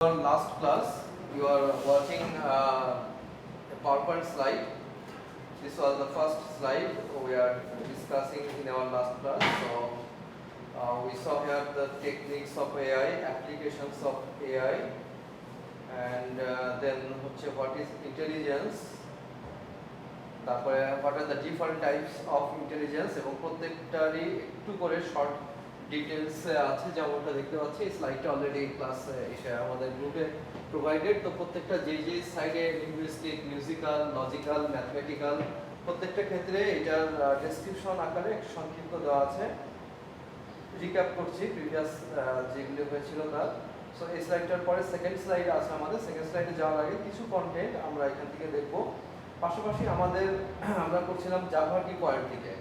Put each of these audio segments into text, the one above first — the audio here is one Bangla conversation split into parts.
Last class, you are watching a PowerPoint slide. This was the first slide we are discussing in our last class. So we saw here the techniques of AI, applications of AI, and then what is intelligence. তারপরে what are the different types of intelligence এবং প্রত্যেকটারই একটু করে শর্ট ডিটেলস আছে, যেমনটা দেখতে পাচ্ছি এই স্লাইডটা অলরেডি ক্লাস এসে আমাদের গ্রুপে প্রোভাইডেড। তো প্রত্যেকটা যে সাইডে লিঙ্গুইস্টিক, মিউজিক্যাল, লজিক্যাল, ম্যাথমেটিক্যাল প্রত্যেকটা ক্ষেত্রে এটার ডেসক্রিপশন আকারে সংক্ষিপ্ত দেওয়া আছে। রিক্যাপ করছি প্রিভিয়াস যেগুলো হয়েছিল তার। সো এই স্লাইডটার পরে সেকেন্ড স্লাইড আছে আমাদের। সেকেন্ড স্লাইডে যাওয়ার আগে কিছু কন্টেন্ট আমরা এখান থেকে দেখব। পাশাপাশি আমরা করছিলাম জাভা কি পয়েন্ট থেকে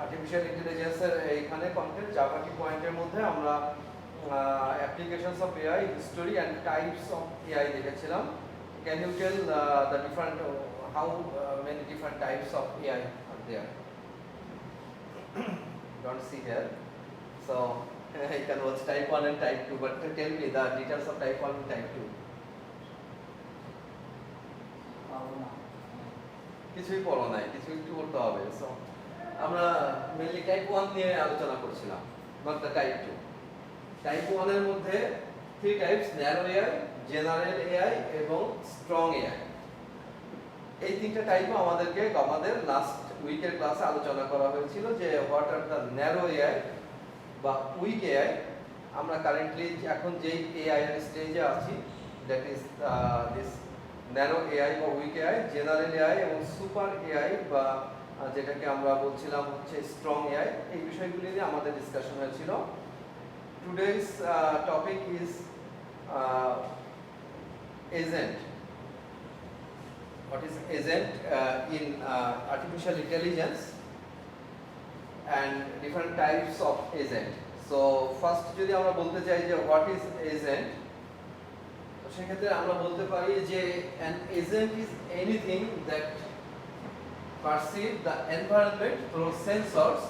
আর্টিফিশিয়াল ইন্টেলিজেন্সের এইখানে কন্টেন্ট জাভা কি পয়েন্টের মধ্যে আমরা applications of AI, history and types of AI দেখেছিলাম। Can you tell the different how many different types of AI are there? Don't see here. So you can watch type 1 and type 2, but tell me the details of type 1 and type 2. কিছুই পড়ো নাই, কিছু একটু করতে হবে। সো আমরা মেইনলি টাইপ 1 নিয়ে আলোচনা করছিলাম, নট দ্য টাইপ 2। টাইপ 1 এর মধ্যে 3 types: narrow AI, general AI এবং স্ট্রং এআই। এই তিনটা টাইপও আমাদের লাস্ট উইকের ক্লাসে আলোচনা করা হয়েছিল যে what are the narrow AI বা উইক এআই। আমরা কারেন্টলি এখন যেই এআই এর স্টেজে আছি, that is this narrow AI বা উইক এআই, জেনারেল এআই এবং সুপার এআই বা যেটাকে আমরা বলছিলাম হচ্ছে স্ট্রং এআই। এই বিষয়গুলি নিয়ে আমাদের ডিসকাশন হয়েছিল। Today's topic is agent. What is agent in artificial intelligence and different types of agent. So first যদি আমরা বলতে চাই যে what is agent, তো সেক্ষেত্রে আমরা বলতে পারি যে an agent is anything that perceive the environment through sensors.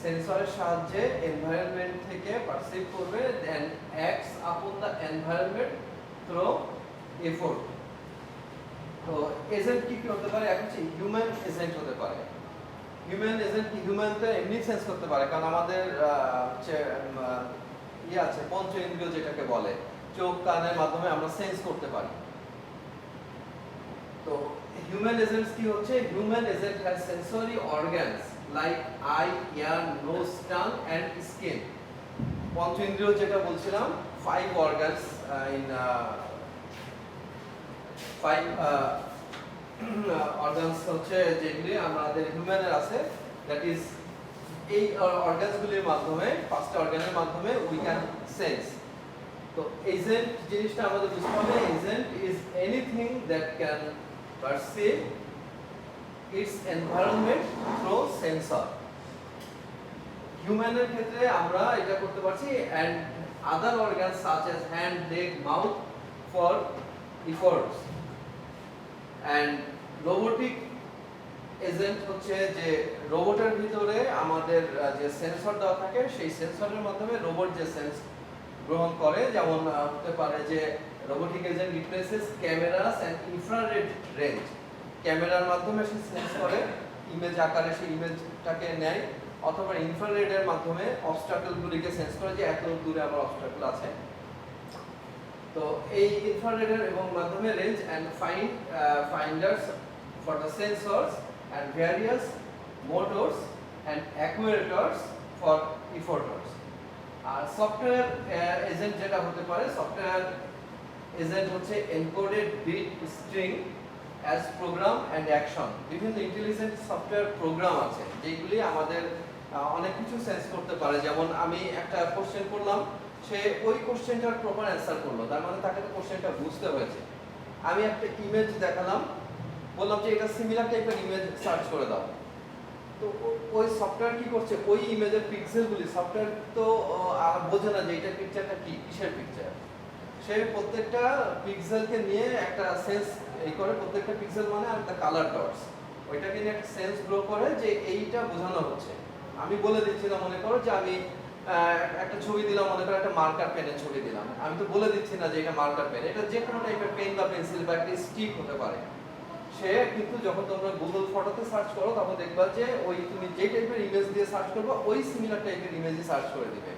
সেন্সরের সাহায্যে এনভায়রনমেন্ট থেকে পারসিভ করবে, then acts upon the environment through effort. তো এজেন্ট কি হতে পারে? এখন হিউম্যান এজেন্ট হতে পারে। হিউম্যান এজেন্ট কি? হিউম্যানটা এমনি সেন্স করতে পারে, কারণ আমাদের আছে পঞ্চ ইন্দ্রিয় যেটাকে বলে, চোখ কানের মাধ্যমে আমরা সেন্স করতে পারি। তো হিউম্যান এজেন্টস কি হচ্ছে? Human agent has sensory organs like eye, ear, nose, tongue and skin. পঞ্চ ইন্দ্রিয় যেটা বলছিলাম, 5 অর্গানস ইন 5 অর্গানস হচ্ছে যেগুলি আমাদের হিউম্যানের আছে। দ্যাট ইজ এই অর্গানসগুলির মাধ্যমে, 5টা অর্গানের মাধ্যমে উই ক্যান সেন্স। তো এজেন্ট জিনিসটা আমাদের বুঝতে হবে। Agent is anything that can perceive its environment through sensor. হিউম্যানের ক্ষেত্রে আমরা এটা করতে পারছি, and other organs such as hand, leg, mouth for efforts. And robotic agent হচ্ছে যে রোবটের ভিতরে আমাদের যে সেন্সর দেওয়া থাকে, সেই সেন্সরের মাধ্যমে রোবট যে সেন্স গ্রহণ করে। যেমন হতে পারে যে robotic agent replaces cameras and infrared range. ক্যামেরার মাধ্যমে সে সেন্স করে, ইমেজ আকারে সেই ইমেজটাকে নেয়, অথবা ইনফ্রারেডের মাধ্যমে অবস্টাকলগুলিকে সেন্স করে যে এত দূরে আমার অবস্টাকল আছে। তো এই ইনফ্রারেডের এবং মাধ্যমে range and finders for the sensors and various motors and actuators for effectors. আর সফটওয়্যার এজেন্ট যেটা হতে পারে, সফটওয়্যার এজেন্ট হচ্ছে encoded bit string as program and action. বিভিন্ন ইন্টেলিজেন্ট সফটওয়্যার প্রোগ্রাম আছে যেগুলি আমাদের অনেক কিছু সেন্স করতে পারে। যেমন আমি একটা কোশ্চেন করলাম, সে ওই কোশ্চেনটার প্রপার অ্যান্সার করলো, তার মানে তাকে তো কোশ্চেনটা বুঝতে হয়েছে। আমি একটা ইমেজ দেখালাম, বললাম যে এটা সিমিলার টাইপের ইমেজ সার্চ করে দাও, তো ওই সফটওয়্যার কি করছে? ওই ইমেজের পিক্সেলগুলি, সফটওয়্যার তো বোঝে না যে এটা পিকচারটা কি, কিসের পিকচার। সে প্রত্যেকটা পিক্সেলকে নিয়ে একটা সেন্স এই করে, প্রত্যেকটা পিক্সেল মানে আর দ্য কালার ডটস, ওইটাকে নিয়ে একটা সেন্স গ্রো করে যে এইটা বোঝানো হচ্ছে। আমি বলে দিচ্ছিলাম, মনে করো যে আমি একটা ছবি দিলাম, মনে করো একটা মার্কার পেনের ছবি দিলাম, আমি তো বলে দিচ্ছি না যে এটা মার্কার পেন, এটা যে কোনো টাইপের পেন বা পেন্সিল বা একটা স্টিক হতে পারে। সে কিন্তু যখন তোমরা গুগল ফটোতে সার্চ করো তখন দেখবা যে ওই তুমি যে টাইপের ইমেজ দিয়ে সার্চ করবে ওই সিমিলার টাইপের ইমেজই সার্চ করে দিবে,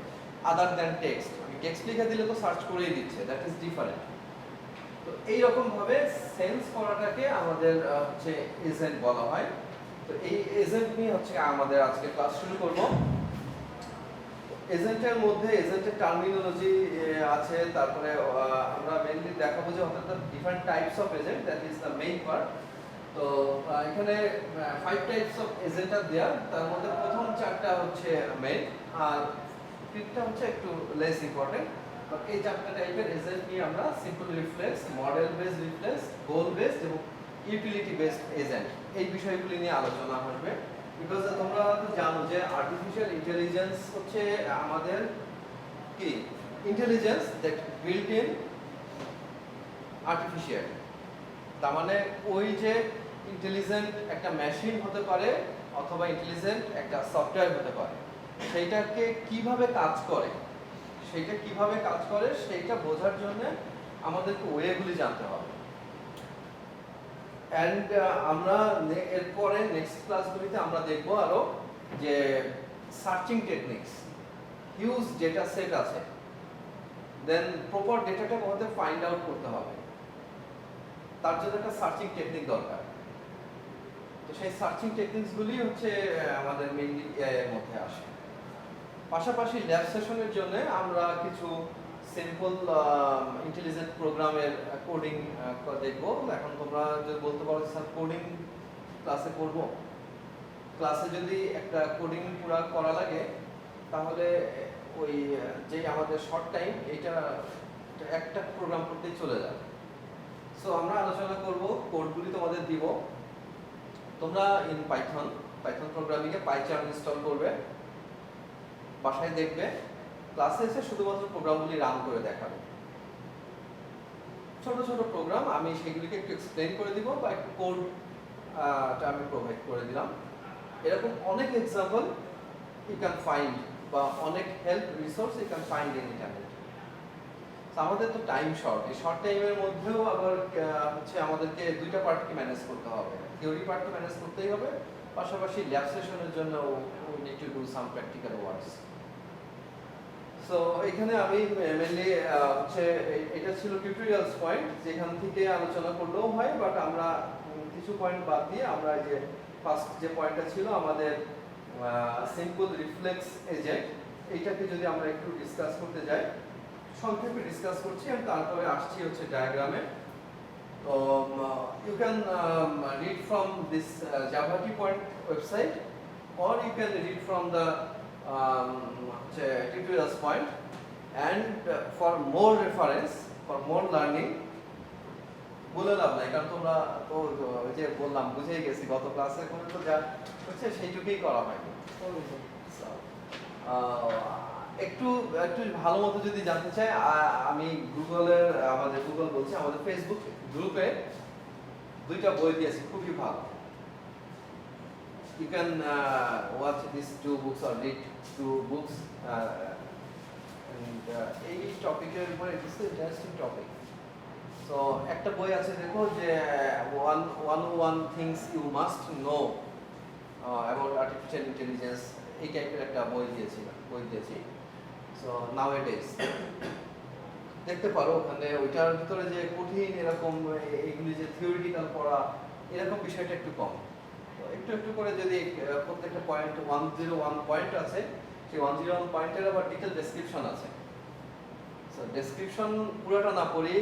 আদার দ্যান টেক্সট। টেক্সট লিখে দিলে তো সার্চ করেই দিচ্ছে, দ্যাট ইজ ডিফারেন্ট। তো এইরকম ভাবে সেন্স করাটাকে আমাদের হচ্ছে এজেন্ট বলা হয়। তো এই এজেন্ট নিয়ে হচ্ছে আমাদের আজকে ক্লাস শুরু করব। এজেন্টের মধ্যে এজেন্টের টার্মিনোলজি আছে, তারপরে আমরা মেইনলি দেখাবো যে অর্থাৎ different types of agent, that is the main part. তো এখানে 5 টাইপস অফ এজেন্ট আর দেয়া, তার মধ্যে প্রথম 4টা হচ্ছে মেইন আর 5টা হচ্ছে একটু লেস ইম্পর্টেন্ট। তো এই 4টা টাইপের এজেন্ট নিয়ে আমরা simple reflex, model based reflex, goal based এবং ইউটিলিটি বেসড এজেন্ট এই বিষয়গুলি নিয়ে আলোচনা হবে। বিকজ তোমরা তো জানো যে আর্টিফিশিয়াল ইন্টেলিজেন্স হচ্ছে আমাদের কি intelligence that built in artificial. তার মানে ওই যে ইন্টেলিজেন্ট একটা মেশিন হতে পারে অথবা ইন্টেলিজেন্ট একটা সফটওয়্যার হতে পারে, সেইটাকে কিভাবে কাজ করে, সেইটা বোঝার জন্য আমাদেরকে ওয়েগুলি জানতে হবে। অ্যান্ড আমরা এরপরে নেক্সট ক্লাসগুলিতে আমরা দেখব আরো যে searching techniques, huge data set আছে, দেন প্রপার ডেটাটা আমাদের ফাইন্ড আউট করতে হবে, তার জন্য একটা সার্চিং টেকনিক দরকার। তো সেই সার্চিং টেকনিক্সগুলি হচ্ছে আমাদের মেইনলি এআই এর মধ্যে আসে। পাশাপাশি ল্যাব সেশনের জন্য আমরা কিছু সিম্পল ইন্টেলিজেন্ট প্রোগ্রামের কোডিং দেখব। এখন তোমরা যদি বলতে পারো স্যার কোডিং ক্লাসে করব, ক্লাসে যদি একটা কোডিং পুরো করা লাগে তাহলে ওই যে আমাদের শর্ট টাইম এটা একটা প্রোগ্রাম করতেই চলে যাবে। সো আমরা আলোচনা করব, কোডগুলি তোমাদের দিব, তোমরা ইন পাইথন প্রোগ্রামিংয়ে পাইচার্ন ইনস্টল করবে, বাসায় দেখবে, ক্লাসে এসে শুধুমাত্র প্রোগ্রামগুলি রান করে দেখাবে। ছোট ছোট প্রোগ্রাম, আমি সেগুলিকে একটু এক্সপ্লেন করে দিব বা একটু কোডটা আমি প্রোভাইড করে দিলাম। এরকম অনেক এক্সাম্পল ইউ ক্যান ফাইন্ড বা অনেক help resource you can find in internet. আমাদের তো টাইম শর্ট, এই শর্ট টাইমের মধ্যেও আবার হচ্ছে আমাদেরকে দুইটা পার্টকে ম্যানেজ করতে হবে, থিওরি পার্ট তো ম্যানেজ করতেই হবে, পাশাপাশি ল্যাব সেশনের জন্য we need to do some practical works. So এখানে আমি মেইনলি হচ্ছে এটা ছিল টিউটোরিয়ালস পয়েন্ট, যেখান থেকে আলোচনা করলেও হয়, বাট আমরা কিছু পয়েন্ট বাদ দিয়ে আমরা যে ফার্স্ট যে পয়েন্টটা ছিল আমাদের সিম্পল রিফ্লেক্স এজেন্ট, এইটাকে যদি আমরা একটু ডিসকাস করতে যাই, সংক্ষেপে ডিসকাস করছি এবং তারপরে আসছি হচ্ছে ডায়াগ্রামে। তো you can read from this Javatpoint website or you can read from the tutorials point, and for more reference, for more learning, বলে লাভ নাই, কারণ তোমরা তো যে বললাম বুঝেই গেছি, গত ক্লাসে কোনো তো যা হচ্ছে সেইটুকুই করা হয়নি। একটু একটু ভালো মতো যদি জানতে চাই, আমি গুগলের আমাদের গুগল বলছি আমাদের ফেসবুক গ্রুপে দুইটা বই দিয়েছি, খুবই ভালো। You can watch these 2 books or read 2 books, and এই টপিকের উপরে ইটস ইন্টারেস্টিং টপিক। সো একটা বই আছে দেখো যে 101 things you must know about artificial intelligence, এই টাইপের একটা বই দিয়েছি। সো nowadays দেখতে পারো ওখানে, ওইটার ভিতরে যে কঠিন এরকম এইগুলি যে থিওরিটিক্যাল পড়া এরকম বিষয়টা একটু কম। একটু একটু করে যদি প্রত্যেকটা পয়েন্ট 101 পয়েন্ট আছে, সেই 101 পয়েন্টের আবার ডিটেইল ডেসক্রিপশন আছে। সো ডেসক্রিপশন পুরোটা না পড়ে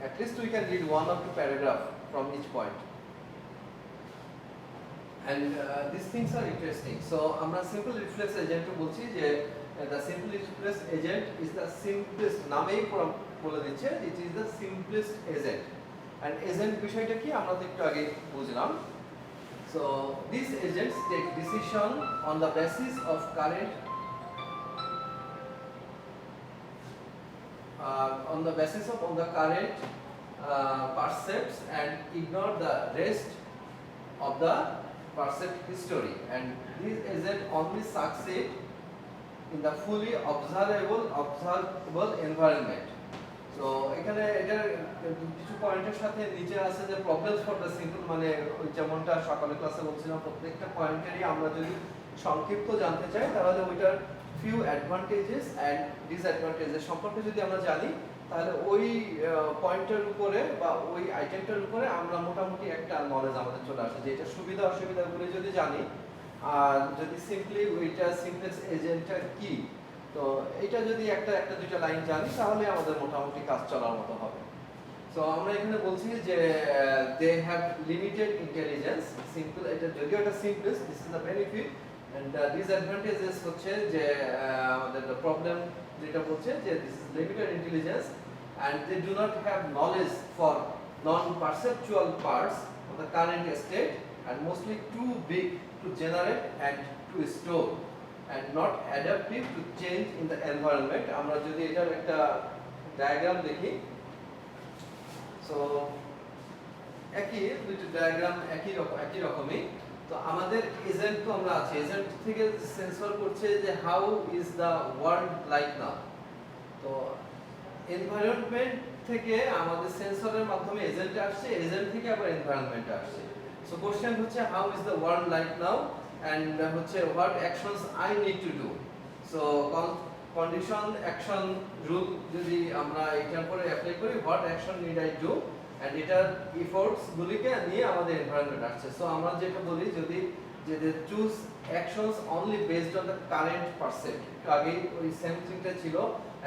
at least we can read 1 or 2 paragraph from each point, and these things are interesting. So আমরা সিম্পল রিফ্লেক্স এজেন্ট বলছি যে the simple reflex agent is the simplest, নামেই বলে দিচ্ছে it is the simplest agent, and agent বিষয়টা কি আমরা তো একটু আগে বুঝলাম। So these agents take decision on the basis of current percepts and ignore the rest of the percept history, and these agents only succeed in the fully observable environment. তো এখানে এটার কিছু পয়েন্টের সাথে নিচে আছে যে প্রবলেমস ফর দ্য সিম্পল, মানে ওই যেমনটা সকালে ক্লাসে বলছিলাম প্রত্যেকটা পয়েন্টেরই আমরা যদি সংক্ষিপ্ত জানতে চাই তাহলে ওইটার ফিউ অ্যাডভান্টেজেস অ্যান্ড ডিসঅ্যাডভান্টেজেস সম্পর্কে যদি আমরা জানি তাহলে ওই পয়েন্টের উপরে বা ওই আইটেমটার উপরে আমরা মোটামুটি একটা নলেজ আমাদের চলে আসে যে এটা সুবিধা অসুবিধাগুলো যদি জানি, আর যদি সিম্পলি ওইটা সিমপ্লেক্স এজেন্টটা কি, তো এটা যদি একটা দুইটা লাইন জানি তাহলে আমাদের মোটামুটি কাজ চলার মতো হবে। সো আমরা এখানে বলছি যে they have limited intelligence, simple এটা যদিও এটা simplest, this is the benefit and disadvantages হচ্ছে যে আমাদের প্রবলেম যেটা বলছে যে this is limited intelligence and they do not have knowledge for non-perceptual parts of the current state and mostly too big to generate and to store and not adaptive to change in the environment. আমরা যদি এটার একটা ডায়াগ্রাম দেখি, সো একই দুটো ডায়াগ্রাম একই রকমই। তো আমাদের এজেন্ট তো আমরা আছে, এজেন্ট থেকে সেন্সর করছে যে how is the world like নাও। তো এনভায়রনমেন্ট থেকে আমাদের সেন্সরের মাধ্যমে এজেন্টে আসছে, এজেন্ট থেকে আবার এনভায়রনমেন্টে আসছে। সো কোশ্চেন হচ্ছে how is the world like now and হচ্ছে what actions I need to do. So condition action rule যদি আমরা এটার পরে অ্যাপ্লাই করি, what action need I do and এটার এফোর্টস গুলিকে নিয়ে আমাদের এনভায়রনমেন্ট আসছে। সো আমরা যেটা বলি যদি যে choose actions only based on the current percept, আগে ওই সেম থিংটা ছিল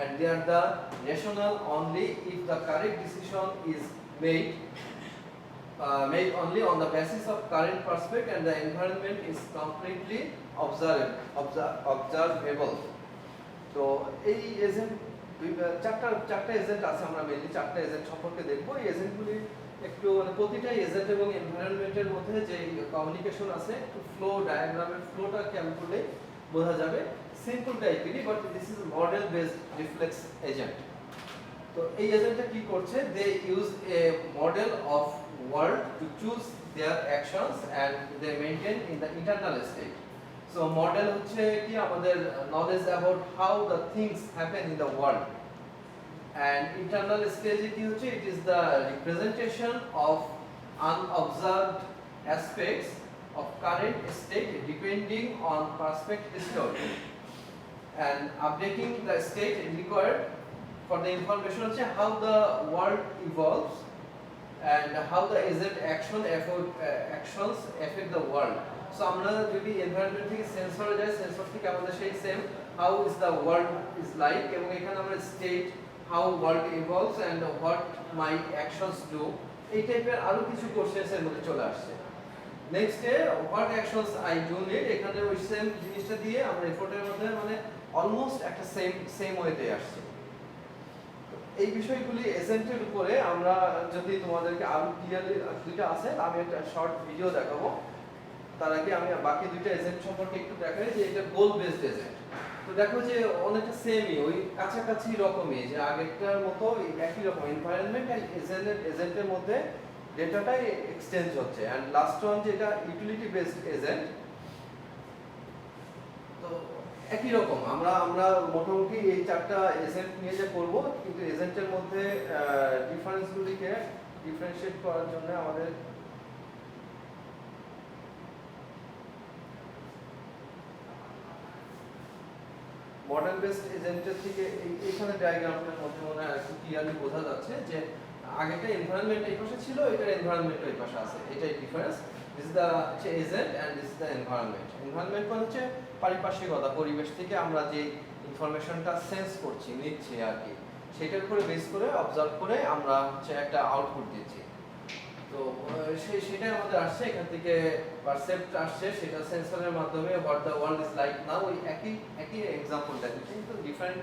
and they are the rational only if the correct decision is made only on the basis of current perspective and the environment is completely observable. তো এই এজেন্ট চারটা এজেন্ট আছে, আমরা মেইনলি চারটা এজেন্ট সম্পর্কে দেখবো। এই এজেন্টগুলি একটু মানে প্রতিটা এজেন্ট এবং এনভায়রনমেন্টের মধ্যে যে কমিউনিকেশন আছে একটু ফ্লো ডায়াগ্রামের ফ্লোটা খেয়াল করলে বোঝা যাবে। সিম্পল টাইপেরই, but this is model based reflex agent. তো এই এজেন্টটা কি করছে, they use a model of world to choose their actions and they maintain in the internal state. So model হচ্ছে কি আমাদের knowledge about how the things happen in the world, and internal stage কি হচ্ছে, it is the representation of unobserved aspects of current state depending on perspective history and updating the state required for the information of how the world evolves and how the agent actions affect the world. So আমরা যদি এনভায়রনমেন্ট থেকে সেন্সরে যাই, সেন্সর থেকে আমাদের সেই same how is the world is like, এবং এখানে আমরা state how world evolves and what my actions do, এই টাইপের আরো কিছু কোশ্চেন্স এর মধ্যে চলে আসছে। Next a what actions I do need, এখানে ওই সেম জিনিসটা দিয়ে আমরা এফোর্টের মধ্যে মানে অলমোস্ট একটা সেম ওয়েতে আসছে। এই বিষয়গুলি এজেন্টের উপরে আমরা যদি তোমাদেরকে আরো ক্লিয়ারলি দুইটা আছে, আমি একটা শর্ট ভিডিও দেখাবো। তার আগে আমি বাকি দুইটা এজেন্ট সম্পর্কে একটু দেখাই যে এটা গোল বেসড এজেন্ট। তো দেখো যে অনেকটা সেমই, ওই কাছাকাছি রকমই, যে আগেরটার মতো একই রকম এনভায়রনমেন্ট এন্ড এজেন্টের মধ্যে ডেটাটাই এক্সচেঞ্জ হচ্ছে। এন্ড লাস্ট ওয়ান যেটা ইউটিলিটি বেসড এজেন্ট, তো একই রকম আমরা মোটামুটি এই চারটা এজেন্ট নিয়ে যে করব, কিন্তু এজেন্টের মধ্যে ডিফারেন্সগুলিকে ডিফারেন্সিয়েট করার জন্য আমাদের মডেল বেসড এজেন্টের থেকে এইখানে ডায়াগ্রামটার মধ্যে মনে হয় একটু ক্লিয়ারলি বোঝা যাচ্ছে যে আগেটা এনভায়রনমেন্ট এই পাশে ছিল, এটার এনভায়রনমেন্ট এই পাশে আছে, এটাই difference. This is the agent and this is the environment. Environment মানে হচ্ছে পারিপার্শ্বিকতা, পরিবেশ থেকে আমরা যে ইনফরমেশনটা সেন্স করছি নিচ্ছি আর কি, সেটার উপরে বেস করে অবজার্ভ করে আমরা হচ্ছে একটা আউটপুট দিচ্ছি। তো সেটাই আমাদের আসছে, এখান থেকে পারসেপ্ট আসছে, সেটা সেন্সরের মাধ্যমে what the world is like নাও, ওই একই এক্সাম্পল দেখাচ্ছে কিন্তু ডিফারেন্ট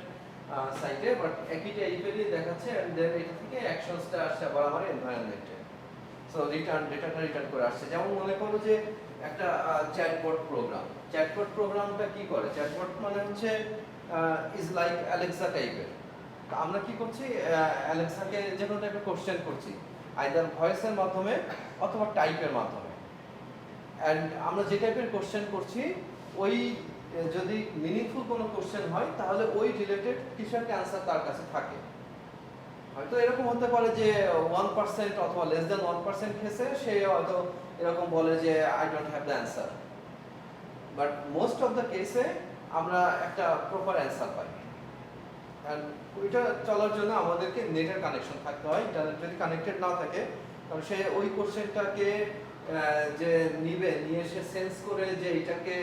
সাইটে, বাট একই টাইপেরই দেখাচ্ছে। এন্ড দেন এটা থেকে অ্যাকশনসটা আসছে আবার আমার এনভায়রনমেন্টে। সো ডেটাটা রিটার্ন করে আসছে। যেমন মনে করো যে একটা চ্যাটবট প্রোগ্রামটা কি করে, চ্যাটবট মানে হচ্ছে ইজ লাইক অ্যালেক্সা টাইপের। তো আমরা কি করছি, অ্যালেক্সাকে যে কোনো টাইপের কোশ্চেন করছি, আইদার ভয়েসের মাধ্যমে অথবা টাইপের মাধ্যমে। এন্ড আমরা যে টাইপের কোশ্চেন করছি ওই যদি মিনিংফুল কোনো কোশ্চেন হয় তাহলে ওই রিলেটেড কিছু একটা অ্যান্সার তার কাছে থাকে। হয়তো এরকম হতে পারে যে 1% অথবা লেস দ্যান 1% খেয়েছে, সে হয়তো এরকম বলে যে I don't have the answer, but most of the কেসে আমরা একটা প্রপার অ্যান্সার পাই। অ্যান্ড ওইটা চলার জন্য আমাদেরকে নেটের কানেকশন থাকতে হয়। ইন্টারনেট যদি কানেক্টেড না থাকে, কারণ সে ওই কোশ্চেনটাকে যে নিবে, নিয়ে সে সেন্স করে যে এটাকে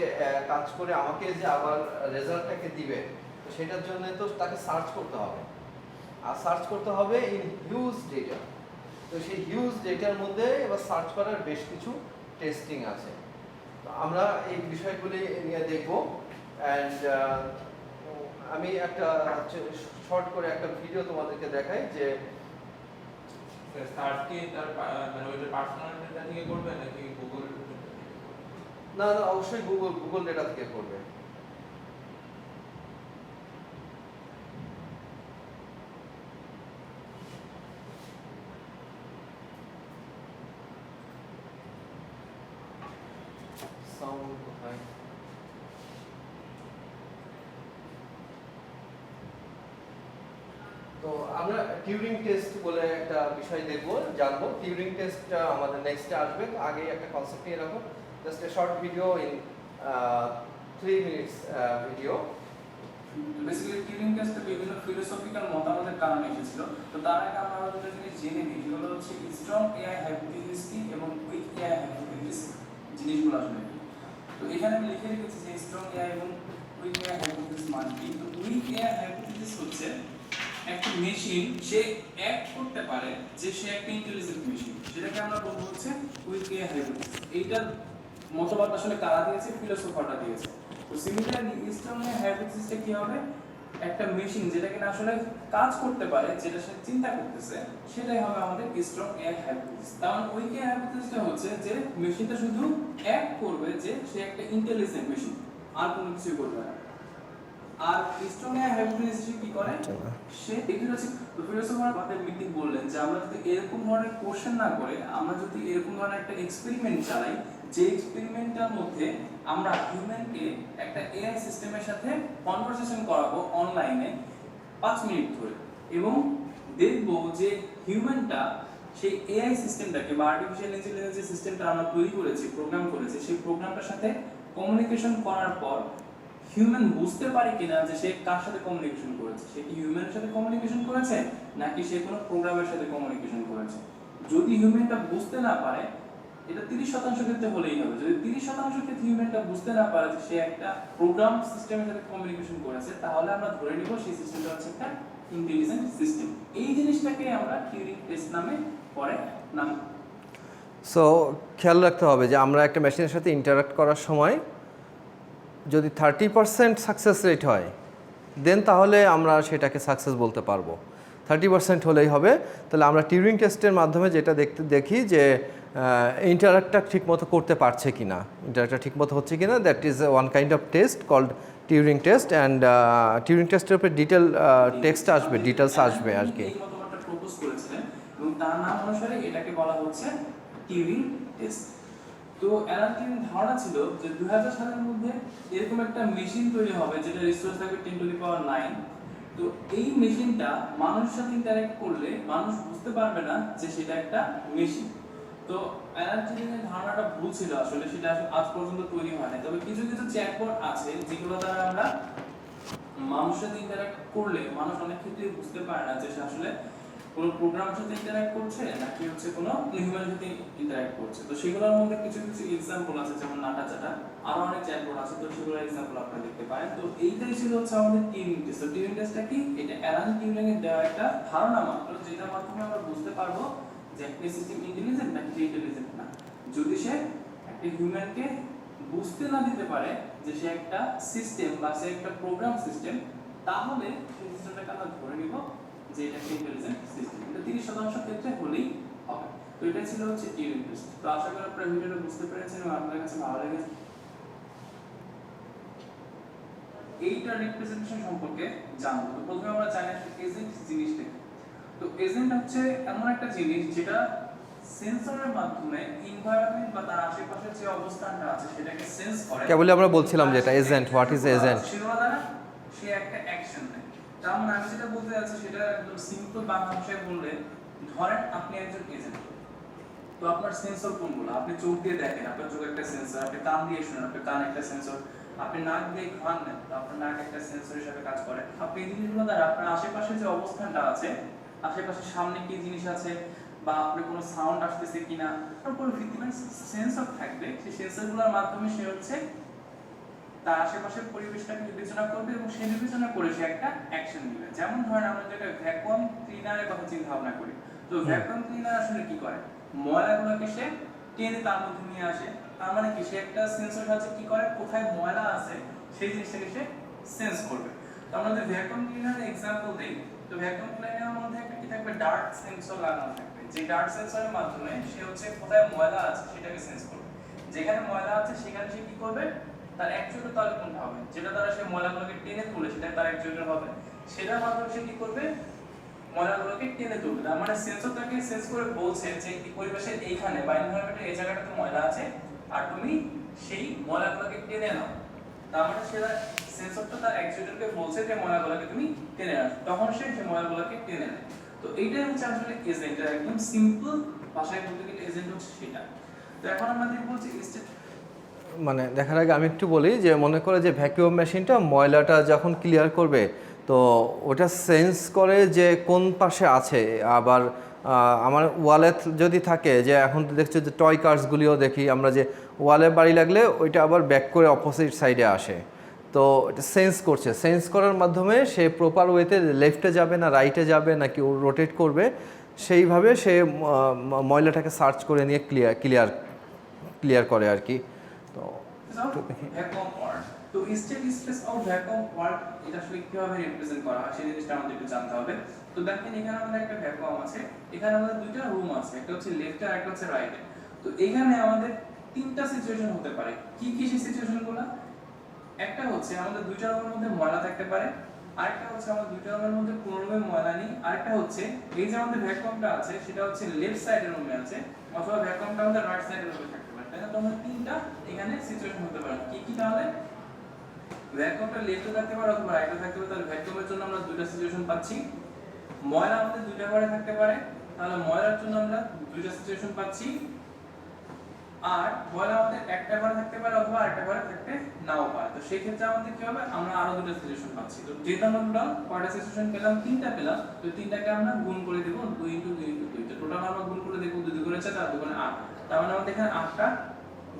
কাজ করে আমাকে যে আবার রেজাল্টটাকে দিবে, তো সেটার জন্য তো তাকে সার্চ করতে হবে, আর সার্চ করতে হবে ইন হিউজ ডেটা। তো সেই হিউজ ডেটার মধ্যে এবার সার্চ করার বেশ কিছু টেস্টিং আছে। তো আমরা এই বিষয়গুলি নিয়ে দেখব। অ্যান্ড আমি একটা শর্ট করে একটা ভিডিও তোমাদেরকে দেখাই যে সার্চ কি তার মানে ওইটা পার্সোনাল ডেটা থেকে করবে নাকি গুগল? না না, অবশ্যই গুগল ডেটা থেকে করবে। সাউন্ড কোথায়? তো আমরা টিউরিং টেস্ট বলে একটা বিষয় জানবো। টিউরিং টেস্টটা আমাদের নেক্সটে আসবে। আগে একটা কনসেপ্ট নিয়ে রাখো, just a short video in 3 minutes video. Basically Turing টেস্টে বিভিন্ন ফিলোসফিক্যাল মতামতের কারণে এসেছিল। তো তার আগে আমরা আরো দুটো জিনিস জেনে নিই, যেগুলো হচ্ছে স্ট্রং এআই হাইপোথিসিস কি এবং উইক এআই হাইপোথিসিস জিনিসগুলো আসলে কি। তো এখানে আমি লিখে রেখেছি যে স্ট্রং এআই এবং উইক এআই হাইপোথিসিস মানে কি। তো উইক এআই হাইপোথিসিস হচ্ছে একটা মেশিন সে অ্যাক্ট করতে পারে যে সে একটা ইন্টেলিজেন্ট মেশিন, যেটাকে আমরা বলবো হচ্ছে উইক এআই হাইপোথিসিস। এইটার মতবাদ আসলে কারা দিয়েছে? ফিলোসোফাররা দিয়েছে। তো সিমিলারলি স্ট্রং এআই হাইপোথিসিসটা কি হবে? একটা মেশিন যেটা কিনা আসলে কাজ করতে পারে, যেটা সে চিন্তা করতেছে, সেটাই হবে আমাদের স্ট্রং এআই হাইপোথিসিস। তার মানে উইক এআই হাইপোথিসিসটা হচ্ছে যে মেশিনটা শুধু অ্যাক্ট করবে যে সে একটা ইন্টেলিজেন্ট মেশিন, আর কোনো কিছু করবে না। আর স্ট্রং এআই হাইপোথিসিস কি করে? সে এগুলো হচ্ছে ফিলোসোফার আমাদের মিটিং বললেন যে আমরা যদি এরকম ধরনের কোশ্চেন না করে, আমরা যদি এরকম ধরনের একটা এক্সপেরিমেন্ট চালাই, যে এক্সপেরিমেন্টটার মধ্যে আমরা হিউম্যানকে একটা এআই সিস্টেমের সাথে কনভারসেশন করাবো অনলাইনে 5 মিনিট ধরে, এবং দেখবো যে হিউম্যানটা সেই এআই সিস্টেমটাকে বা আর্টিফিশিয়াল ইন্টেলিজেন্স যে সিস্টেমটা আমরা তৈরি করেছি, প্রোগ্রাম করেছি, সেই প্রোগ্রামটার সাথে কমিউনিকেশন করার পর হিউম্যান বুঝতে পারে কিনা যে সে কার সাথে কমিউনিকেশন করেছে, সে কি হিউম্যানের সাথে কমিউনিকেশন করেছে নাকি সে কোনো প্রোগ্রামের সাথে কমিউনিকেশন করেছে। যদি হিউম্যানটা বুঝতে না পারে, এটা 30% ক্ষেত্রে হলেই হবে। যদি 30% ক্ষেত্রে হিউম্যানটা বুঝতে না পারে যে সে একটা প্রোগ্রাম সিস্টেমের সাথে কমিউনিকেশন করেছে, তাহলে আমরা ধরে নিব সেই সিস্টেমটা হচ্ছে একটা ইন্টেলিজেন্ট সিস্টেম। এই জিনিসটাকে আমরা টিউরিং টেস্ট নামে পরে নাম। সো খেয়াল রাখতে হবে যে আমরা একটা মেশিনের সাথে ইন্টারাক্ট করার সময় যদি 30% সাকসেস রেট হয়, দেন তাহলে আমরা সেটাকে সাকসেস বলতে পারবো। 30% হলেই হবে। তাহলে আমরা টিউরিং টেস্টের মাধ্যমে যেটা দেখি যে ইন্টারাক্টটা ঠিকমতো করতে পারছে কি না, ইন্টারাক্টটা ঠিকমতো হচ্ছে কি না। That is one kind of test called Turing test. And Turing টেস্টের উপরে টেক্সট আসবে, ডিটেলস আসবে আর কি। এই মতবাদটা প্রপোজ করেছিলেন এবং তার নাম অনুসারে এটাকে বলা হচ্ছে টিউরিং টেস্ট। তো অ্যালান টিউরিং ধারণা ছিল যে 2000 সালের মধ্যে এরকম একটা মেশিন তৈরি হবে যেটা রিসোর্স থাকবে 10⁹9। তো এই মেশিনটা মানুষের সাথে ইন্টারঅ্যাক্ট করলে মানুষ বুঝতে পারবে না যে সেটা একটা মেশিন। তো অ্যালান টিউরিং এর ধারণাটা ভুল ছিল, আসলে সেটা আজ পর্যন্ত তৈরি হয় না। তবে কিছু কিছু চ্যাটবট আছে যেগুলো দ্বারা আমরা মানুষের সাথে ইন্টারঅ্যাক্ট করলে মানুষ অনেক ক্ষেত্রে বুঝতে পারে না যে সে আসলে কোনো প্রোগ্রামের সাথে ইন্টারঅ্যাক্ট করছে নাকি হচ্ছে কোনো হিউম্যানের সাথে ইন্টারঅ্যাক্ট করছে। তো সেগুলোর মধ্যে কিছু কিছু এক্সাম্পল আছে, যেমন নাটাচাটা, আরো অনেক চ্যাটবট আছে। তো সেগুলোর এক্সাম্পল আপনারা দেখতে পারেন। তো এইটাই ছিল হচ্ছে আমাদের টিউরিং টেস্ট। তো টিউরিং টেস্টটা কি? এটা অ্যালান টিউরিং এর দেওয়া একটা ধারণা মাত্র, যেটার মাধ্যমে আমরা বুঝতে পারবো যে একটা সিস্টেম ইন্টেলিজেন্ট নাকি ইন্টেলিজেন্ট না। যদি সে একটা হিউম্যানকে বুঝতে না দিতে পারে যে সে একটা সিস্টেম বা সে একটা প্রোগ্রাম সিস্টেম, তাহলে সেই সিস্টেমটাকে আমরা ধরে নিব যে এটা একটা ইন্টেলিজেন্ট সিস্টেম। এটা 30% ক্ষেত্রে হলেই হবে। তো এটা ছিল হচ্ছে টিউরিং টেস্ট। তো আশা করি আপনারা ভিডিওটা বুঝতে পেরেছেন এবং আপনাদের কাছে ভালো লেগেছে। এইটা রিপ্রেজেন্টেশন সম্পর্কে জানবো। তো প্রথমে আমরা জানি এজেন্ট জিনিসটা। তো এজেন্ট হচ্ছে এমন একটা জিনিস যেটা সেন্সরের মাধ্যমে এনভায়রনমেন্ট বা তার আশেপাশের যে অবস্থানটা আছে সেটাকে সেন্স করে। কেবলই আমরা বলছিলাম যেটা এজেন্ট, হোয়াট ইজ এজেন্ট। সেগুলো দ্বারা সে একটা অ্যাকশন নেয়। তার মানে আমি যেটা বলতে যাচ্ছি সেটা একদম সিম্পল বাংলা ভাষায় বললে, ধরেন আপনি একজন এজেন্ট, তো আপনার সেন্সর কোনগুলো? আপনি চোখ দিয়ে দেখেন, আপনার চোখ একটা সেন্সর, আপনি কান দিয়ে শুনেন, আপনার কান একটা সেন্সর, আপনি নাক দিয়ে ঘ্রাণ নেন, তো আপনার নাক একটা সেন্সর হিসেবে কাজ করে। আপনি এই জিনিসগুলো দ্বারা আপনার আশেপাশে যে অবস্থানটা আছে, আশেপাশে সামনে কি জিনিস আছে বা আপনার কোনো সাউন্ড আসতেছে কিনা, তার উপর ভিত্তি করে সেন্সর থাকবে। সেই সেন্সরগুলোর মাধ্যমে সে হচ্ছে তার আশেপাশের পরিবেশটাকে বিবেচনা করবে এবং সেই বিবেচনা করে সে একটা অ্যাকশন নেবে। যেমন ধরেন আমরা যেটা ভ্যাকুয়াম ক্লিনারের কথা চিন্তা ভাবনা করি, তো ভ্যাকুয়াম ক্লিনার আসলে কি করে? ময়লাগুলোকে সে টেনে তার মধ্যে নিয়ে আসে। তার মানে কি, সে একটা সেন্সর সাহায্যে কি করে, কোথায় ময়লা আছে সেই জিনিসটাকে সে সেন্স করবে। তো আমরা যদি ভ্যাকুয়াম ক্লিনারের এক্সাম্পল দেই, তো ভ্যাকুয়াম ক্লিনারের মধ্যে একটা কি থাকবে, ডার্ট সেন্সর লাগানো থাকবে। যে ডার্ট সেন্সরের মাধ্যমে সে হচ্ছে কোথায় ময়লা আছে সেটাকে সেন্স করবে। যেখানে ময়লা আছে সেখানে সে কি করবে, তার অ্যাকচুয়ালি তাহলে কোনটা হবে, যেটা দ্বারা সে ময়লাগুলোকে টেনে তুলে সেটা তার অ্যাকচুয়ালি হবে, সেটার মাধ্যমে সে কি করবে, ময়লাগুলোকে টেনে তুলবে। তার মানে সেন্সরটাকে সেন্স করে বলছে যে এই পরিবেশের এইখানে বা এনভায়রনমেন্টের এই জায়গাটাতে ময়লা আছে আর তুমি সেই ময়লাগুলোকে টেনে নাও। তার মানে সেটা সেন্সরটা তার অ্যাকচুয়ালিকে বলছে যে ময়লাগুলোকে তুমি টেনে নাও, তখন সে সেই ময়লাগুলোকে টেনে নেয়। তো এইটাই হচ্ছে আসলে এজেন্ট, একদম সিম্পল ভাষায় বলতে গেলে এজেন্ট হচ্ছে সেটা। তো এখন আমরা দেখব যে মানে দেখার আগে আমি একটু বলি যে মনে করে যে ভ্যাকুয়াম মেশিনটা ময়লাটা যখন ক্লিয়ার করবে, তো ওটা সেন্স করে যে কোন পাশে আছে। আবার আমার ওয়ালে যদি থাকে, যে এখন তো দেখছো যে টয় কার্সগুলিও দেখি আমরা, যে ওয়ালে বাড়ি লাগলে ওইটা আবার ব্যাক করে অপোজিট সাইডে আসে। তো এটা সেন্স করছে, সেন্স করার মাধ্যমে সে প্রপার ওয়েতে লেফটে যাবে না রাইটে যাবে নাকি ও রোটেট করবে, সেইভাবে সে ময়লাটাকে সার্চ করে নিয়ে ক্লিয়ার করে আর কি। তো ভ্যাকুয়াম ওয়ার্ড, তো state space of vacuum world এটা আসলে কিভাবে রিপ্রেজেন্ট করা হয় সেই জিনিসটা আমাদের একটু জানতে হবে। তো দেখেন এখানে আমাদের একটা ভ্যাকুয়াম আছে, এখানে আমাদের দুইটা রুম আছে, একটা হচ্ছে লেফটে আর একটা হচ্ছে রাইটে। তো এখানে আমাদের তিনটা সিচুয়েশন হতে পারে। কি কি সেই সিচুয়েশনগুলো? একটা হচ্ছে আমাদের দুইটা রুমের মধ্যে ময়লা থাকতে পারে, আরেকটা হচ্ছে আমাদের দুইটা রুমের মধ্যে পুরোপুরি ময়লা নেই, আরেকটা হচ্ছে এই যে আমাদের ভ্যাকুয়ামটা আছে সেটা হচ্ছে লেফট সাইডের রুমে আছে, অথবা ভ্যাকুয়ামটা আমাদের রাইট সাইডের রুমে থাকতে পারে। তাই না? তো আমরা তিনটা এখানে সিচুয়েশন হতে পারে। কি কি তাহলে? ভ্যাকুয়ামটা লেফটে থাকতে পারে অথবা রাইটে থাকতে পারে। তাহলে ভ্যাকুয়ামের জন্য আমরা দুইটা সিচুয়েশন পাচ্ছি। ময়লা আমাদের দুইটা ঘরে থাকতে পারে, তাহলে ময়লার জন্য আমরা দুইটা সিচুয়েশন পাচ্ছি। আর ময়লা আমাদের একটা ঘরে থাকতে পারে অথবা আরেকটা ঘরে থাকতে নাও পারে। তো সেই ক্ষেত্রে আমাদের কি হবে, আমরা আরো দুটো সিচুয়েশন পাচ্ছি। তো যেটা আমরা টোটাল কয়টা সিচুয়েশন পেলাম, তিনটা পেলাম। তো তিনটাকে আমরা গুণ করে দেব 2 * 2 * 2। তো টোটাল আমরা গুণ করে দেখব 2 × 4 4 × 8। তার মানে আমাদের এখানে 8টা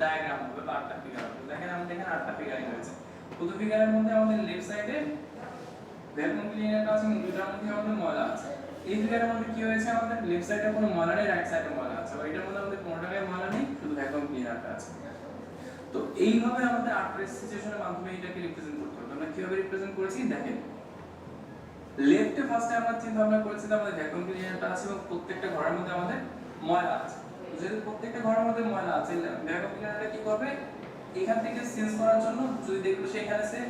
ডায়াগ্রাম হবে বা 8টা ফিগার হবে। দেখেন আমাদের এখানে 8টা ফিগারই হয়েছে। প্রথম ফিগারের মধ্যে আমাদের লেফট সাইডে ভ্যাকুয়াম ক্লিনারটা আছে এবং দুইটার মধ্যে আমাদের ময়লা আছে। এই ফিগারের মধ্যে কি হয়েছে, আমাদের লেফট সাইডে কোনো ময়লা নেই, রাইট সাইডে ময়লা আছে। আর এটার মধ্যে আমাদের কোনোটাই ময়লা নেই, শুধু ভ্যাকুয়াম ক্লিনারটা আছে। তো এইভাবে আমাদের 8টা সিচুয়েশনের মাধ্যমে এটাকে রিপ্রেজেন্ট করতে হবে। আমরা কিভাবে রিপ্রেজেন্ট করেছি দেখেন। লেফটে ফার্স্টে আমরা চিন্তা ভাবনা করেছি যে আমাদের ভ্যাকুয়াম ক্লিনারটা আছে এবং প্রত্যেকটা ঘরের মধ্যে আমাদের ময়লা আছে। যেহেতু প্রত্যেকটা ঘরের মধ্যে ময়লা আছে, ভ্যাকুয়াম ক্লিনারটা কি করবে, এখান থেকে সেন্স করার জন্য যদি দেখলো সেখানে সে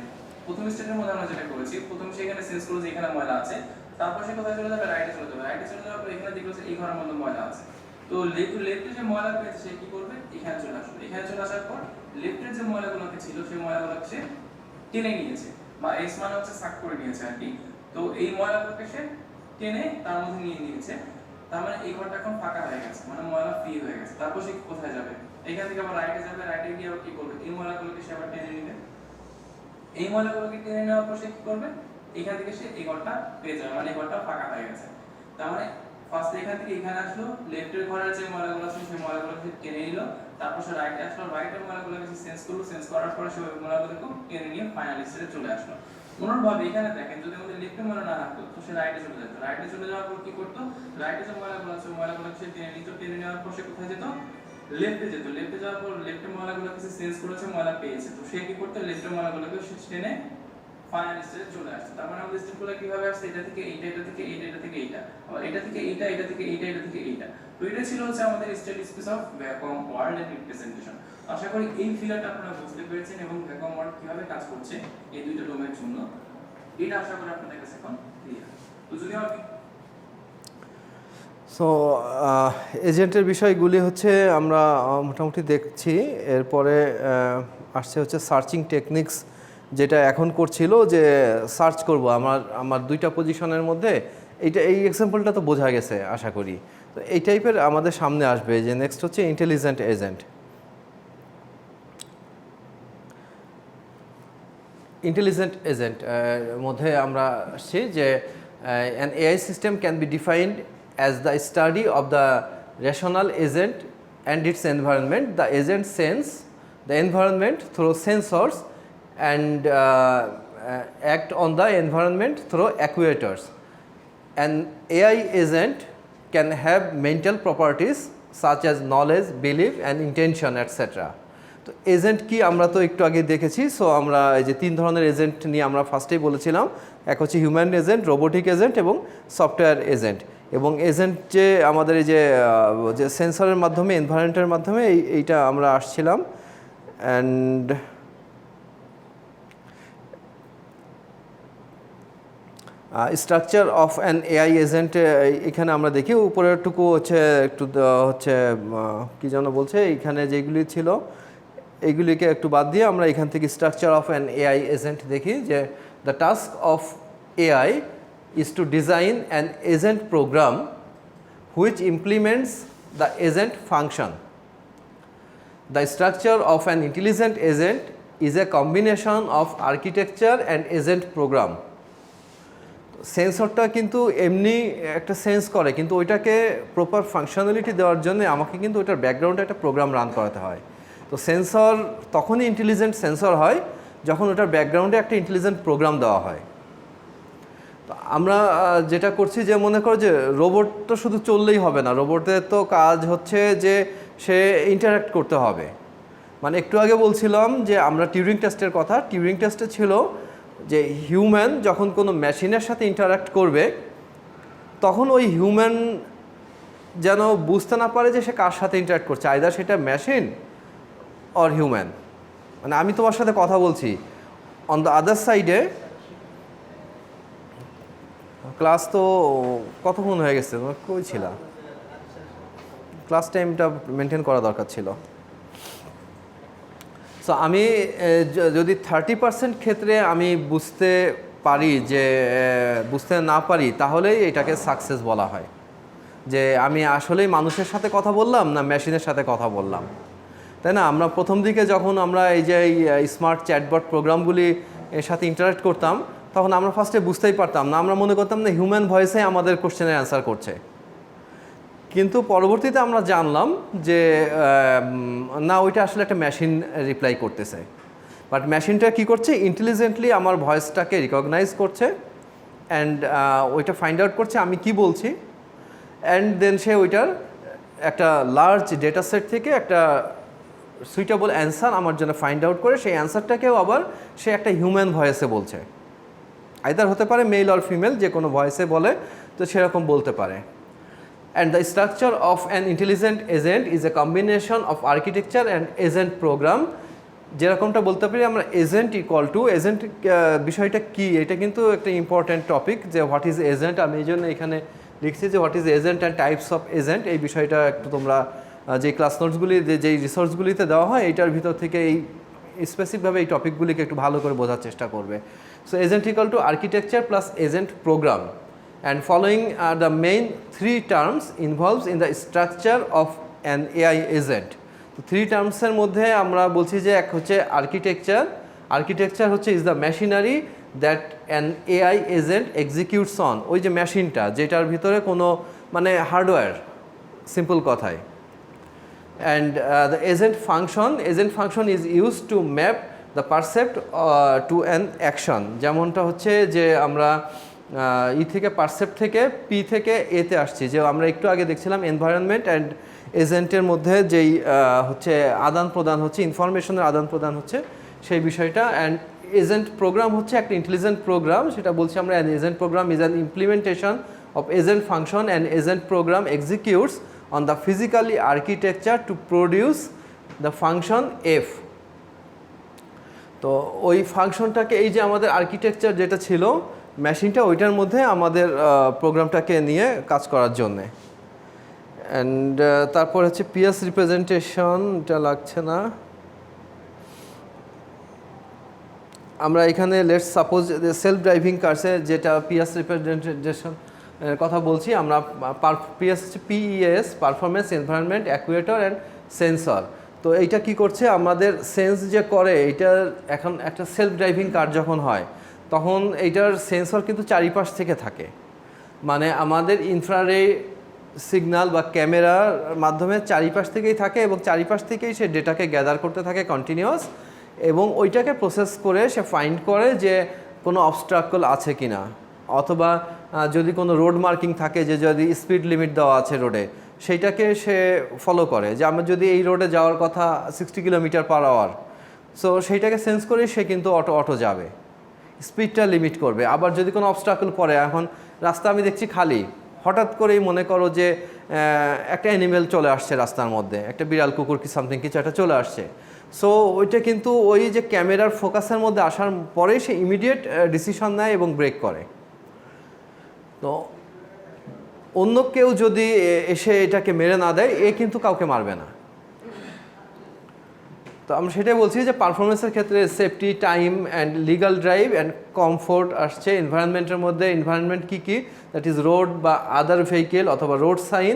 প্রথম স্টেপের মধ্যে আমরা যেটা করেছি, প্রথম সেখানে সেন্স করলো যে এখানে ময়লা আছে, তারপর সে কোথায় চলে যাবে, রাইটে চলে যাবে। রাইটে চলে যাওয়ার পর এখানে দেখলো যে এই ঘরের মধ্যে ময়লা আছে। তো লেফটে যে ময়লা পেয়েছে সে কি করবে, এখানে চলে আসবে। এখানে চলে আসার পর লেফটের যে ময়লাগুলোকে ছিল সেই ময়লাগুলোকে সে টেনে নিয়েছে, বা এস মানে হচ্ছে সাক করে নিয়েছে আর কি। তো এই ময়লাগুলোকে সে টেনে তার মধ্যে নিয়ে নিয়েছে। তার মানে এই ঘরটা এখন ফাঁকা হয়ে গেছে, মানে ময়লা ফ্রি হয়ে গেছে। তারপর সে কোথায় যাবে, এখান থেকে আবার রাইটে যাবে। রাইটে গিয়ে আবার কি করবে, এই ময়লাগুলোকে সে আবার টেনে নেবে। এই ময়লাগুলোকে টেনে নেওয়ার পর সে কি করবে, এখান থেকে সে এই ঘরটা পেয়ে যাবে, মানে এই ঘরটা ফাঁকা হয়ে গেছে। তার মানে ফার্স্ট এখান থেকে এখানে আসলো, লেফটের ঘরের যে ময়লাগুলো আছে সেই ময়লাগুলোকে টেনে নিল। তারপর সে রাইটে আসলো, রাইটের ময়লাগুলোকে সে সেন্স করলো, সেন্স করার পর সে ওই ময়লাগুলোকে টেনে নিয়ে ফাইনাল স্টেজে চলে আসলো। অনুরূপভাবে এখানে দেখেন, যদি আমাদের লেফটে ময়লা না থাকতো তো সে রাইটে চলে যেত। রাইটে চলে যাওয়ার পর কি করতো, রাইটে যে ময়লাগুলো আছে ময়লাগুলোকে সে টেনে নিত। টেনে নেওয়ার পর সে কোথায় যেত, লেফটে যেত। লেফটে যাওয়ার পর লেফটের ময়লাগুলোকে সে সেন্স করেছে, ময়লা পেয়েছে। তো সে কি করতো, লেফটের ময়লাগুলোকে সে টেনে ফাইনাল স্টেজে চলে আসছে। তার মানে আমাদের স্টেপগুলো কিভাবে আসছে, এটা থেকে এইটা, এটা থেকে এইটা, এটা থেকে এইটা, আবার এটা থেকে এইটা, এটা থেকে এইটা, এটা থেকে এইটা। তো এটা ছিল হচ্ছে আমাদের state space of vacuum world এর রিপ্রেজেন্টেশন। আশা করি এই ফিগারটা আপনারা বুঝতে পেরেছেন এবং ভ্যাকুয়াম ওয়ার্ল্ড কিভাবে কাজ করছে এই দুইটা ডোমেনের জন্য, এটা আশা করি আপনাদের কাছে এখন ক্লিয়ার। তো যদি আমি সো এজেন্টের বিষয়গুলি হচ্ছে আমরা মোটামুটি দেখছি। এরপরে আসছে হচ্ছে সার্চিং টেকনিক্স, যেটা এখন করছিল যে সার্চ করব আমার দুইটা পজিশনের মধ্যে। এই এক্সাম্পলটা তো বোঝা গেছে আশা করি। তো এই টাইপের আমাদের সামনে আসবে যে নেক্সট হচ্ছে ইন্টেলিজেন্ট এজেন্ট। ইন্টেলিজেন্ট এজেন্ট মধ্যে আমরা আসছি যে an AI system can be defined as the study of the rational agent and its environment. The agent sense the environment through sensors and act on the environment through actuators. An AI agent can have mental properties such as knowledge, belief and intention etc. তো এজেন্ট কি আমরা তো একটু আগে দেখেছি। সো আমরা এই যে 3 ধরনের এজেন্ট নিয়ে আমরা ফার্স্টেই বলেছিলাম, এক হচ্ছে হিউম্যান এজেন্ট, রোবোটিক এজেন্ট এবং সফটওয়্যার এজেন্ট। এবং এজেন্ট যে আমাদের এই যে সেন্সরের মাধ্যমে, এনভায়রনমেন্টের মাধ্যমে এইটা আমরা আসছিলাম। And structure of an AI agent এখানে আমরা দেখি উপরেরটুকু হচ্ছে একটু হচ্ছে কী যেন বলছে, এইখানে যেগুলি ছিল এইগুলিকে একটু বাদ দিয়ে আমরা এখান থেকে structure of an AI agent দেখি যে the task of AI is to design an agent program which implements the agent function. The structure of an intelligent agent is a combination of architecture and agent program. সেন্সরটা কিন্তু এমনি একটা সেন্স করে, কিন্তু ওইটাকে প্রপার ফাংশনালিটি দেওয়ার জন্য আমাকে কিন্তু ওইটার ব্যাকগ্রাউন্ডে একটা প্রোগ্রাম রান করাতে হয়। তো সেন্সর তখনই ইন্টেলিজেন্ট সেন্সর হয় যখন ওটার ব্যাকগ্রাউন্ডে একটা ইন্টেলিজেন্ট প্রোগ্রাম দেওয়া হয়। তো আমরা যেটা করছি যে মনে করো যে রোবট তো শুধু চললেই হবে না, রোবটের তো কাজ হচ্ছে যে সে ইন্টারাক্ট করতে হবে। মানে একটু আগে বলছিলাম যে আমরা টিউরিং টেস্টের কথা, টিউরিং টেস্টে ছিল যে হিউম্যান যখন কোনো মেশিনের সাথে ইন্টারাক্ট করবে তখন ওই হিউম্যান যেন বুঝতে না পারে যে সে কার সাথে ইন্টারাক্ট করছে, আইদার সেটা মেশিন অর হিউম্যান। মানে আমি তোমার সাথে কথা বলছি, অন দ্য আদার সাইডে ক্লাস তো কতক্ষণ হয়ে গেছে, তোমার কই ছিল? ক্লাস টাইমটা মেনটেন করা দরকার ছিল। সো আমি যদি 30% ক্ষেত্রে আমি বুঝতে পারি যে বুঝতে না পারি, তাহলেই এটাকে সাকসেস বলা হয়। যে আমি আসলেই মানুষের সাথে কথা বললাম না মেশিনের সাথে কথা বললাম, তাই না? আমরা প্রথম দিকে যখন আমরা এই যে স্মার্ট চ্যাটবট প্রোগ্রামগুলি এর সাথে ইন্টারাক্ট করতাম তখন আমরা ফার্স্টে বুঝতেই পারতাম না, আমরা মনে করতাম না হিউম্যান ভয়েসে আমাদের কোশ্চেনের অ্যান্সার করছে। কিন্তু পরবর্তীতে আমরা জানলাম যে না, ওইটা আসলে একটা মেশিন রিপ্লাই করতেছে। বাট মেশিনটা কী করছে, ইন্টেলিজেন্টলি আমার ভয়েসটাকে রিকগনাইজ করছে অ্যান্ড ওইটা ফাইন্ড আউট করছে আমি কি বলছি, অ্যান্ড দেন সে ওইটার একটা লার্জ ডেটা সেট থেকে একটা সুইটেবল অ্যান্সার আমার জন্য ফাইন্ড আউট করে সেই অ্যান্সারটাকেও আবার সে একটা হিউম্যান ভয়েসে বলছে। আইদার হতে পারে মেল অর ফিমেল, যে কোনো ভয়েসে বলে, তো সেরকম বলতে পারে। And the structure of an intelligent agent is a combination of architecture and agent program. যেরকমটা বলতে পারি আমরা এজেন্ট ইকুয়াল টু এজেন্ট, বিষয়টা কি এটা কিন্তু একটা ইম্পর্ট্যান্ট টপিক যে হোয়াট ইজ এজেন্ট। আমি এই জন্য এখানে লিখছি যে what is agent and types of agent. এই বিষয়টা একটু তোমরা যে ক্লাস নোটসগুলি যেই রিসোর্সগুলিতে দেওয়া হয় এইটার ভিতর থেকে এই স্পেসিফিকভাবে এই টপিকগুলিকে একটু ভালো করে বোঝার চেষ্টা করবে। So agent equal to architecture plus agent program, and following are the main 3 terms involved in the structure of an AI agent. তো 3 টার্মসের মধ্যে আমরা বলছি যে এক হচ্ছে আর্কিটেকচার। আর্কিটেকচার হচ্ছে is the machinery that an AI agent executes on, ওই যে মেশিনটা যেটার ভিতরে কোনো মানে হার্ডওয়্যার, সিম্পল কথায়। And the agent function is use to map the percept to an action. যেমনটা হচ্ছে যে আমরা থেকে পারসেপ্ট থেকে পি থেকে এতে আসছি, যে আমরা একটু আগে দেখছিলাম এনভায়রনমেন্ট অ্যান্ড এজেন্টের মধ্যে যেই হচ্ছে আদান প্রদান হচ্ছে, ইনফরমেশনের আদান প্রদান হচ্ছে সেই বিষয়টা। অ্যান্ড এজেন্ট প্রোগ্রাম হচ্ছে একটা ইন্টেলিজেন্ট প্রোগ্রাম, সেটা বলছি আমরা an agent program is an implementation of agent function and agent program executes on the physically architecture to produce the function F. তো ওই ফাংশনটাকে এই যে আমাদের আর্কিটেকচার যেটা ছিল মেশিনটা, ওইটার মধ্যে আমাদের প্রোগ্রামটাকে নিয়ে কাজ করার জন্যে। অ্যান্ড তারপর হচ্ছে পিএস রিপ্রেজেন্টেশন, এটা লাগছে না। আমরা এখানে লেটস সাপোজ সেলফ ড্রাইভিং কার্সে যেটা পিএস রিপ্রেজেন্টেশন কথা বলছি আমরা, পিএস হচ্ছে পিইএস, পারফরমেন্স, এনভায়রনমেন্ট, অ্যাকুয়েটর অ্যান্ড সেন্সর। তো এইটা কি করছে, আমাদের সেন্স যে করে এইটার, এখন একটা সেলফ ড্রাইভিং কার যখন হয় তখন এইটার সেন্সর কিন্তু চারিপাশ থেকে থাকে, মানে আমাদের ইনফ্রারে সিগন্যাল বা ক্যামেরার মাধ্যমে চারিপাশ থেকেই থাকে এবং চারিপাশ থেকেই সে ডেটাকে গ্যাদার করতে থাকে কন্টিনিউয়াস, এবং ওইটাকে প্রসেস করে সে ফাইন্ড করে যে কোনো অবস্ট্রাকল আছে কি না, অথবা যদি কোনো রোড মার্কিং থাকে, যে যদি স্পিড লিমিট দেওয়া আছে রোডে, সেইটাকে সে ফলো করে, যে আমরা যদি এই রোডে যাওয়ার কথা 60 km/h, সো সেইটাকে সেন্স করে সে কিন্তু অটো যাবে, স্পিডটা লিমিট করবে। আবার যদি কোনো অবস্ট্রাকল পড়ে, এখন রাস্তা আমি দেখছি খালি, হঠাৎ করেই মনে করো যে একটা অ্যানিমেল চলে আসছে রাস্তার মধ্যে, একটা বিড়াল, কুকুর কি সামথিং কিছু একটা চলে আসছে, সো ওইটা কিন্তু ওই যে ক্যামেরার ফোকাসের মধ্যে আসার পরেই সে ইমিডিয়েট ডিসিশন নেয় এবং ব্রেক করে। তো অন্য কেউ যদি এসে এটাকে মেরে না দেয়, এ কিন্তু কাউকে মারবে না। তো আমরা সেটাই বলছি যে পারফরমেন্সের ক্ষেত্রে safety, time and legal drive and comfort আসছে। এনভায়রনমেন্টের মধ্যে এনভায়রনমেন্ট কী কী, দ্যাট ইজ রোড বা আদার ভেহিকেল, অথবা রোড সাইন,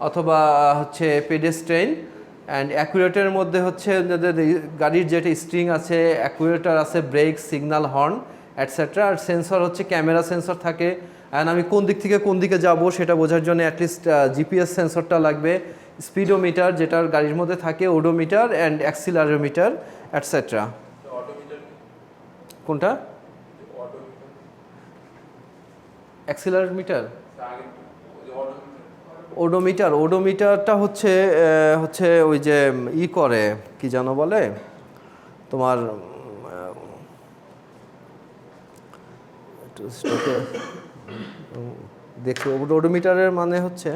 অথবা হচ্ছে পেডেস্ট্রেন। অ্যান্ড অ্যাকুরেটের মধ্যে হচ্ছে গাড়ির যেটা স্ট্রিং আছে, অ্যাকুরেটার আছে, ব্রেক, সিগন্যাল, হর্ন অ্যাটসেট্রা। আর সেন্সর হচ্ছে ক্যামেরা সেন্সর থাকে, অ্যান্ড আমি কোন দিক থেকে কোন দিকে যাব সেটা বোঝার জন্য অ্যাটলিস্ট জিপিএস সেন্সরটা লাগবে, স্পিডোমিটার যেটার গাড়ির মধ্যে থাকে, ওডোমিটার অ্যান্ড অ্যাক্সিলারোমিটার অ্যাটসেট্রা। কোনটা? অ্যাক্সিলারোমিটার, ওডোমিটার। ওডোমিটারটা হচ্ছে ওই যে করে কি জানো বলে তোমার, দেখো ওডোমিটারের মানে হচ্ছে,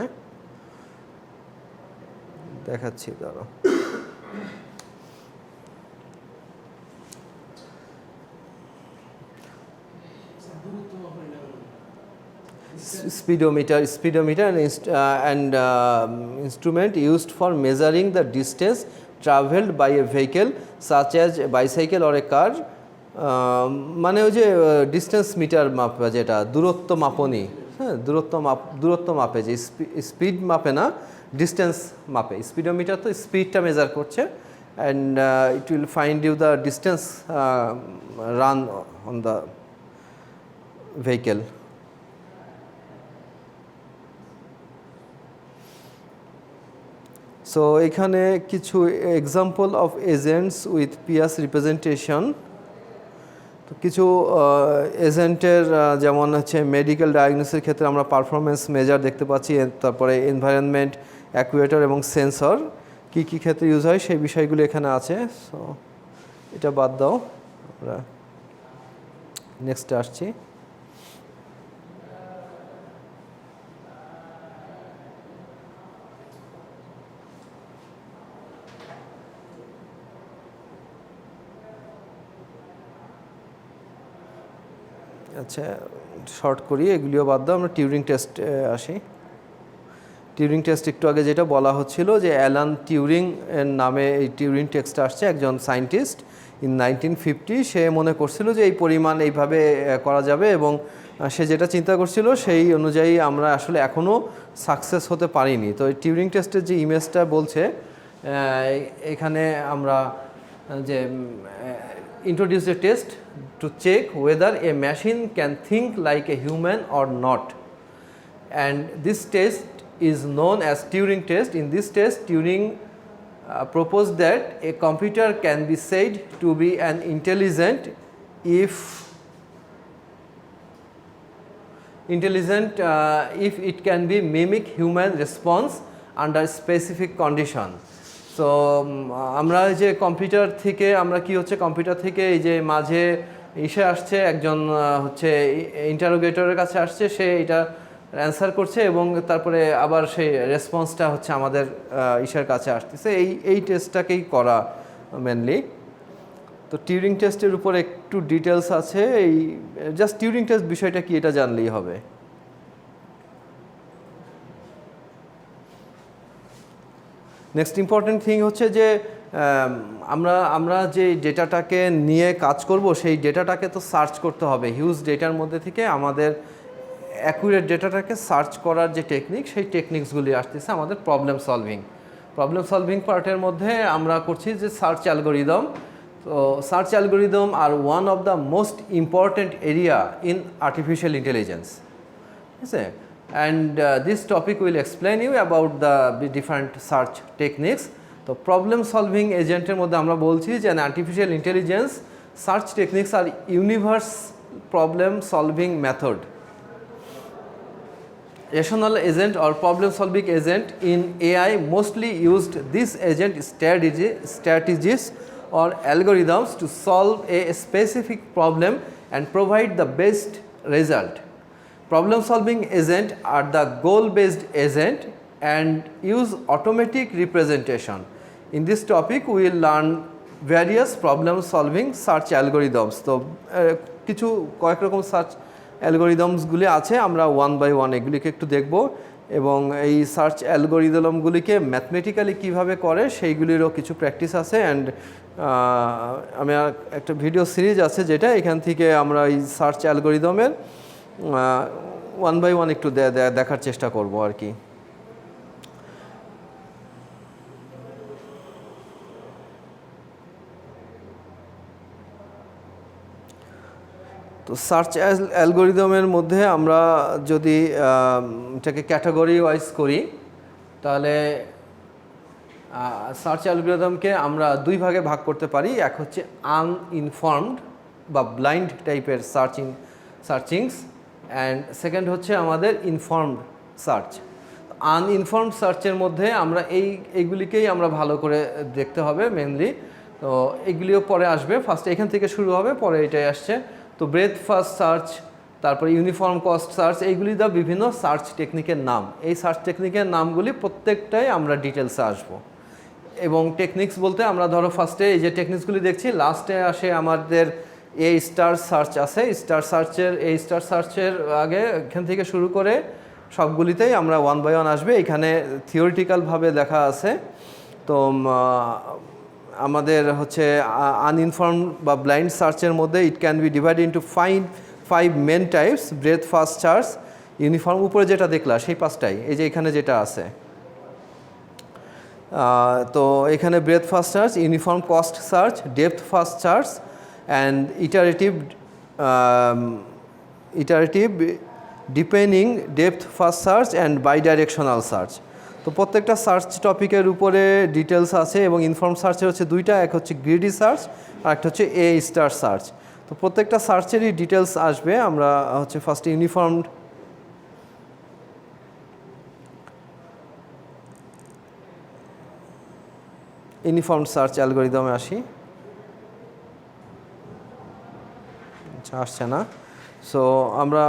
দেখাচ্ছি দাঁড়াও, speedometer and instrument used for measuring the distance traveled by a vehicle such as a bicycle or a car, মানে ওই যে ডিস্টেন্স মিটার মাপ, যেটা দূরত্ব মাপনি, হ্যাঁ দূরত্ব মাপে, যে স্পিড মাপে না, ডিস্টেন্স মাপে। স্পিডোমিটার তো স্পিডটা মেজার করছে, and it will find you the distance run on the vehicle. So এখানে কিছু example of agents with PS representation. তো কিছু এজেন্টের যেমন হচ্ছে মেডিকেল ডায়াগনোসিসের ক্ষেত্রে আমরা পারফরমেন্স মেজার দেখতে পাচ্ছি, তারপরে এনভায়রনমেন্ট, অ্যাকুয়েটর এবং সেন্সর কী কী ক্ষেত্রে ইউজ হয় সেই বিষয়গুলো এখানে আছে। সো এটা বাদ দাও, আমরা নেক্সটে আসছি। আচ্ছা শর্ট করি, এগুলিও বাদ দাও, আমরা টিউরিং টেস্ট আসি। টিউরিং টেস্ট একটু আগে যেটা বলা হচ্ছিল যে অ্যালান টিউরিং এর নামে এই টিউরিং টেস্টটা আসছে, একজন সায়েন্টিস্ট ইন 1950। সে মনে করছিল যে এই পরিমাণ এইভাবে করা যাবে, এবং সে যেটা চিন্তা করছিল সেই অনুযায়ী আমরা আসলে এখনও সাকসেস হতে পারিনি। তো এই টিউরিং টেস্টের যে ইমেজটা বলছে এখানে আমরা যে introduce a test to check whether a machine can think like a human or not, and this test is known as Turing test. In this test, Turing proposed that a computer can be said to be an intelligent if it can be mimic human response under specific condition. So আমরা যে কম্পিউটার থেকে আমরা কি হচ্ছে, কম্পিউটার থেকে এই যে মাঝে ইসে আসছে, একজন হচ্ছে ইন্টারোগেটরের কাছে আসছে, সে এটা অ্যান্সার করছে এবং তারপরে আবার সেই রেসপন্সটা হচ্ছে আমাদের ইসের কাছে আসতেছে। এই টেস্টটাকেই করা মেনলি। তো টিউরিং টেস্টের উপর একটু ডিটেলস আছে, এই জাস্ট টিউরিং টেস্ট বিষয়টা কি এটা জানলেই হবে। নেক্সট ইম্পর্টেন্ট থিং হচ্ছে যে আমরা যে ডেটাটাকে নিয়ে কাজ করব সেই ডেটাটাকে তো সার্চ করতে হবে। হিউজ ডেটার মধ্যে থেকে আমাদের অ্যাকুরেট ডেটাটাকে সার্চ করার যে টেকনিক, সেই টেকনিক্সগুলি আসতেছে আমাদের প্রবলেম সলভিং পার্টের মধ্যে আমরা করছি যে সার্চ অ্যালগোরিদম। তো search algorithm are one of the most important area in artificial intelligence, ঠিক আছে। And this topic will explain you about the different search techniques. তো প্রবলেম সলভিং এজেন্টের মধ্যে আমরা বলছি যে artificial intelligence search techniques are universe problem solving method. Rational agent or problem-solving agent in AI mostly used this agent strategies or algorithms to solve a specific problem and provide the best result. Problem-solving agent are the goal-based agent and use automatic representation. In this topic, we will learn various problem-solving search algorithms. তো কিছু কয়েক রকম সার্চ অ্যালগোরিদমসগুলি আছে, আমরা ওয়ান বাই ওয়ান এগুলিকে একটু দেখব এবং এই সার্চ অ্যালগোরিদমগুলিকে ম্যাথমেটিক্যালি কীভাবে করে সেইগুলিরও কিছু প্র্যাকটিস আছে। অ্যান্ড আমি একটা ভিডিও সিরিজ আছে যেটা এখান থেকে আমরা এই সার্চ অ্যালগোরিদমের ওয়ান বাই ওয়ান একটু দেখার চেষ্টা করব আর কি। তো সার্চ অ্যালগোরিদমের মধ্যে আমরা যদি এটাকে ক্যাটাগরি ওয়াইজ করি তাহলে সার্চ অ্যালগোরিদমকে আমরা দুই ভাগে ভাগ করতে পারি। এক হচ্ছে আনইনফর্মড বা ব্লাইন্ড টাইপের সার্চিংস, অ্যান্ড সেকেন্ড হচ্ছে আমাদের ইনফর্মড সার্চ। আনইনফর্মড সার্চের মধ্যে আমরা এইগুলিকেই আমরা ভালো করে দেখতে হবে মেনলি। তো এগুলিও পরে আসবে, ফার্স্টে এখান থেকে শুরু হবে, পরে এটাই আসছে। তো ব্রেথ ফার্স্ট সার্চ, তারপরে ইউনিফর্ম কস্ট সার্চ, এইগুলি দা বিভিন্ন সার্চ টেকনিকের নাম। এই সার্চ টেকনিকের নামগুলি প্রত্যেকটাই আমরা ডিটেলসে আসবো। এবং টেকনিক্স বলতে আমরা ধরো ফার্স্টে এই যে টেকনিক্সগুলি দেখছি, লাস্টে আসে আমাদের এ স্টার সার্চ আছে। স্টার সার্চের আগে এখান থেকে শুরু করে সবগুলিতেই আমরা ওয়ান বাই ওয়ান আসবে। এখানে থিওরিটিক্যালভাবে দেখা আছে। তো আমাদের হচ্ছে আনইনফর্ম বা ব্লাইন্ড সার্চের মধ্যে it can be divide into five main types. Breadth first search, uniform উপরে যেটা দেখলা সেই পাঁচটাই, এই যে এখানে যেটা আছে। তো এখানে breadth first search, uniform cost search, depth first search and iterative deepening depth first search and bidirectional search. তো প্রত্যেকটা সার্চ টপিকের উপরে ডিটেলস আছে এবং ইনফর্ম সার্চের হচ্ছে দুইটা, এক হচ্ছে গ্রিডি সার্চ আর একটা হচ্ছে এ স্টার সার্চ। তো প্রত্যেকটা সার্চেরই ডিটেলস আসবে। আমরা হচ্ছে ফার্স্টে ইউনিফর্ম সার্চ অ্যালগোরিদমে আসি। আচ্ছা, আসছে না। সো আমরা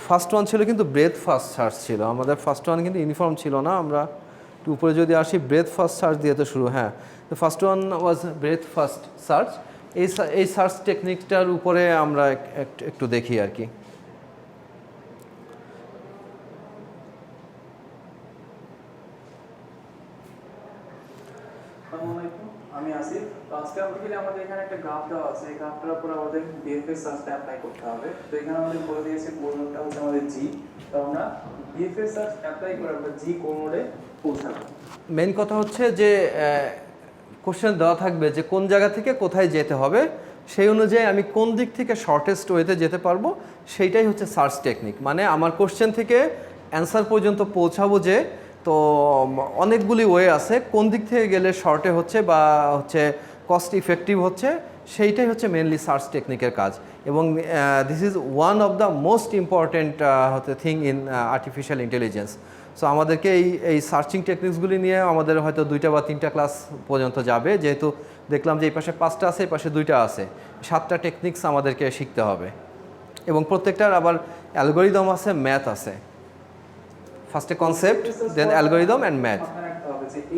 ফার্স্ট ওয়ান ছিল কিন্তু ব্রেথ ফার্স্ট সার্চ ছিল আমাদের। ফার্স্ট ওয়ান কিন্তু ইউনিফর্ম ছিল না। আমরা একটু উপরে যদি আসি, ব্রেথ ফার্স্ট সার্চ দিয়ে তো শুরু। হ্যাঁ, তো first one was breadth first search. এই সার্চ টেকনিকটার উপরে আমরা একটু দেখি আর কি। আমি আসিফ। আজকে আমাদের এখানে একটা গ্রাফ দেওয়া আছে। এই গ্রাফটার উপর আমাদের বিএফএস সার্চটা অ্যাপ্লাই করতে হবে। তো এখানে আমাদের বলে দিয়েছে কোড নোডটা হচ্ছে আমাদের জি। তো আমরা বিএফএস সার্চ অ্যাপ্লাই করে আমরা জি কোড নোডে পৌঁছাবো। মেন কথা হচ্ছে যে কোশ্চেন দেওয়া থাকবে যে কোন জায়গা থেকে কোথায় যেতে হবে, সেই অনুযায়ী আমি কোন দিক থেকে শর্টেস্ট ওয়েতে যেতে পারবো, সেইটাই হচ্ছে সার্চ টেকনিক। মানে আমার কোশ্চেন থেকে অ্যান্সার পর্যন্ত পৌঁছাবো যে, তো অনেকগুলি ওয়ে আছে, কোন দিক থেকে গেলে শর্টে হচ্ছে বা হচ্ছে কস্ট ইফেক্টিভ হচ্ছে, সেইটাই হচ্ছে মেনলি সার্চ টেকনিকের কাজ। এবং this is one of the most important thing in artificial intelligence. So আমাদেরকে এই সার্চিং টেকনিক্সগুলি নিয়ে আমাদের হয়তো 2টা বা 3টা ক্লাস পর্যন্ত যাবে, যেহেতু দেখলাম যে এই পাশে 5টা আছে, এই পাশে 2টা আছে, 7টা টেকনিক্স আমাদেরকে শিখতে হবে। এবং প্রত্যেকটার আবার অ্যালগোরিদম আছে, ম্যাথ আছে। ফার্স্টে concept, then algorithm and math.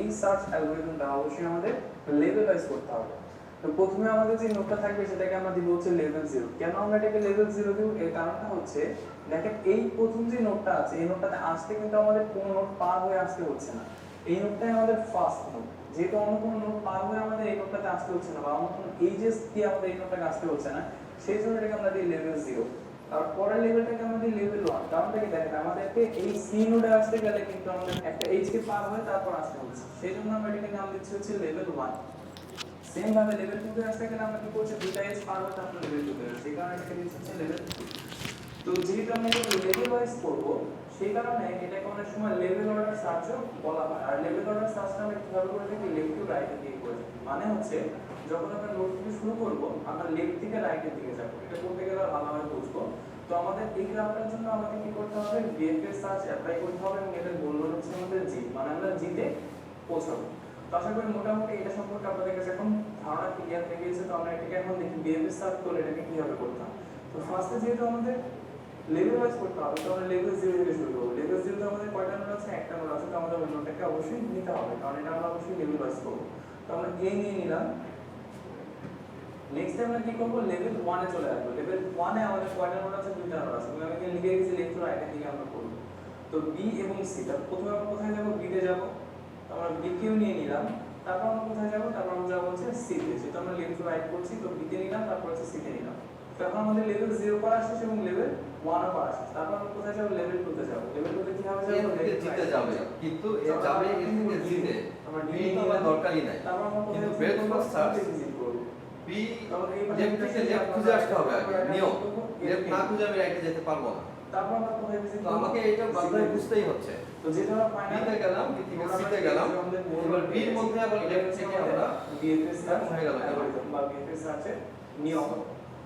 এই সার্চ অ্যালগরিদমটা অবশ্যই আমাদের লেভেল ওয়াইজ করতে হবে। তো প্রথমে আমাদের যে নোটটা থাকবে সেটাকে আমরা দিব হচ্ছে লেভেল 0। কেন আমরা এটাকে লেভেল 0 দিব? এর কারণটা হচ্ছে দেখেন এই প্রথম যে নোটটা আছে এই নোটটাতে আসতে কিন্তু আমাদের কোনো নোট পার হয়ে আসতে হচ্ছে না। এই নোটটাই আমাদের ফার্স্ট নোট, যেহেতু অন্য কোনো নোট পার হয়ে আমাদের এই নোটটাতে আসতে হচ্ছে না বা অন্য কোনো এজেস দিয়ে আমাদের এই নোটটাকে আসতে হচ্ছে না, সেই জন্য এটাকে আমরা দিই লেভেল 0। তারপর পরের লেভেলটাকে আমরা দিই লেভেল 1। কারণটা কি দেখেন, আমাদেরকে এই সি নোডে আসতে গেলে কিন্তু আমাদের একটা এইচ কে পার হয়ে তারপর আসতে হচ্ছে, সেই জন্য আমরা এটাকে নাম দিচ্ছি হচ্ছে লেভেল 1। সেম ভাবে লেভেল 2 তে আসতে গেলে আমরা কি করছি, দুইটা এইচ পার হয়ে তারপর লেভেল 2 তে আসছে, এই কারণে এটাকে দিচ্ছি হচ্ছে লেভেল 2। তো যেহেতু আমরা এটা লেভেল ওয়াইজ করব, সেই কারণে এটাকে অনেক সময় লেভেল অর্ডার সার্চও বলা হয়। আর লেভেল অর্ডার সার্চটা আমরা কিভাবে করে থাকি, লেফট টু রাইট এর দিকে করে থাকি। মানে হচ্ছে যখন আমরা নোট থেকে শুরু করব, আমরা লেফট থেকে রাইটের দিকে যাব। এটা করতে গেলে ভালোভাবে বুঝবো। তো আমাদের এই গ্রাফটার জন্য আমাদের কি করতে হবে, বিএফএস সার্চ অ্যাপ্লাই করতে হবে এবং এটার গোল নোট হচ্ছে আমাদের জি, মানে আমরা জিতে পৌঁছাবো। তো আশা করি মোটামুটি এটা সম্পর্কে আপনাদের কাছে এখন ধারণা ক্লিয়ার হয়ে গেছে। তো আমরা এটাকে এখন দেখি বিএফএস সার্চ করলে এটাকে কিভাবে করতাম। তো ফার্স্টে যেহেতু আমাদের লেভেল ওয়াইজ করতে হবে, তো আমরা লেভেল 0 থেকে শুরু করব। লেভেল 0 তে আমাদের কয়টা নোট আছে, একটা নোট আছে। তো আমাদের ওই নোটটাকে অবশ্যই নিতে হবে, কারণ এটা আমরা অবশ্যই লেভেল ওয়াইজ করব। তো আমরা এ নিয়ে নিলাম। নেক্সট আমরা কি করব, লেভেল 1 এ চলে আসবো। লেভেল 1 এ আমাদের কয়টা নোট আছে, দুইটা নোট আছে। আমি এখানে লিখে রেখেছি লেফট টু রাইট এর দিকে আমরা করব। তো বি এবং সি, তারপর প্রথমে আমরা কোথায় যাব, বি তে যাব। তো আমরা বি কেও নিয়ে নিলাম। তারপর আমরা কোথায় যাব, তারপর আমরা যাব হচ্ছে সি তে। যেহেতু আমরা লেফট টু রাইট করছি, তো বি তে নিলাম, তারপর হচ্ছে সি তে নিলাম। তখন আমাদের লেভেল 0 করা শেষ এবং লেভেল 1 ও করা শেষ। তারপর আমরা কোথায় যাব, লেভেল 2 তে যাব। লেভেল 2 তে কি হবে, এর থেকে জিতে যাবে, কিন্তু এ যাবে এর থেকে জিতে। আমরা বি তো আমার দরকারই নাই, তারপর আমরা কিন্তু কোথায় ব্রেথ ফার্স্ট সার্চ ভিজিট করব। বি তাহলে এই লেফট থেকে লেফট খুঁজে আসতে হবে আগে, নিয়ম। লেফট না খুঁজে আমি রাইটে যেতে পারবো না। তারপর আমরা কোথায় ভিজিট তো করব, আমাকে এটা বারবার বুঝতেই হচ্ছে। তো যেটা আমরা ফাইনাল বিতে গেলাম, বি থেকে সিতে গেলাম, এবার বির মধ্যে আবার লেফট থেকে আমরা বিএফএস সার্চ হয়ে গেল অ্যালগরিদম বা বিএফএস সার্চের নিয়ম,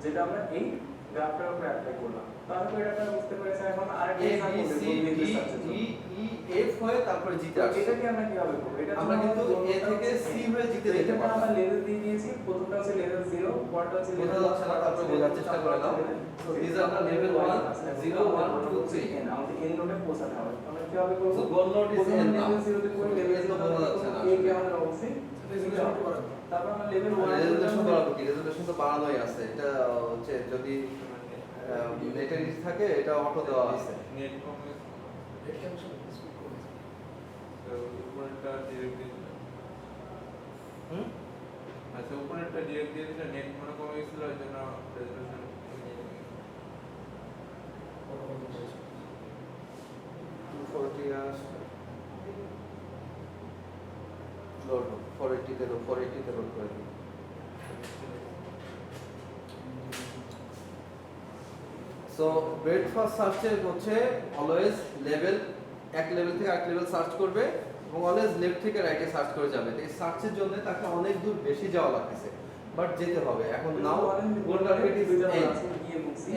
যেটা আমরা এই গ্রাফটার উপরে অ্যাপ্লাই করলাম। তাহলে এটা আপনারা বুঝতে পেরেছেন। এখন আরেকটা এ এক্সাম্পল বি দেখব সি বিএফএস ডি সার্চের জন্য। ই ই এফ হয়ে তারপরে জিতে আসছে। এটাকে আমরা কিভাবে করব, এটা আমরা কিন্তু এ থেকে সি হয়ে জিতে যেতে এটা পারতাম। আমরা লেভেল দিয়ে দিয়েছি। প্রথমটা হচ্ছে লেভেল 0, পরটা হচ্ছে বোঝা লেভেল যাচ্ছে না, তারপরে বোঝার চেষ্টা করে নাও। So these are the level 1, 0, 1, 2, 3. n, আমাদের n নোটে পৌঁছাতে হবে। আমরা কিভাবে করব, So goal note is প্রথমে n now. লেভেল 0 তে করে লেভেল তো 0 বোঝা যাচ্ছে না a কে আমাদের অবশ্যই তারপর আমরা লেভেল 1 রেজুলেশন বাড়াবো কি? রেজুলেশন তো বাড়ানোই আছে। এটা হচ্ছে যদি নেটের ইস থাকে এটা অটো দেওয়া আছে। নেট কমে তো উপরেরটা ডিরেক্ট দিয়ে দিলাম। হুম? আচ্ছা, উপরেরটা ডিরেক্ট দিয়ে দিলে নেট মনে কমে গেছিল, এর জন্য রেজুলেশন 240 আসছে। লোড 480 তে 480 তে লোড করে দিই। সো ব্রেড ফার্স্ট সার্চের হচ্ছে অলওয়েজ লেভেল, এক লেভেল থেকে আরেক লেভেল সার্চ করবে এবং অলওয়েজ লেফট থেকে রাইটে সার্চ করে যাবে। তো এই সার্চের জন্য তাকে অনেক দূর বেশি যাওয়া লাগতেছে, বাট যেতে হবে। এখন নাও গোল টার্গেট ইজ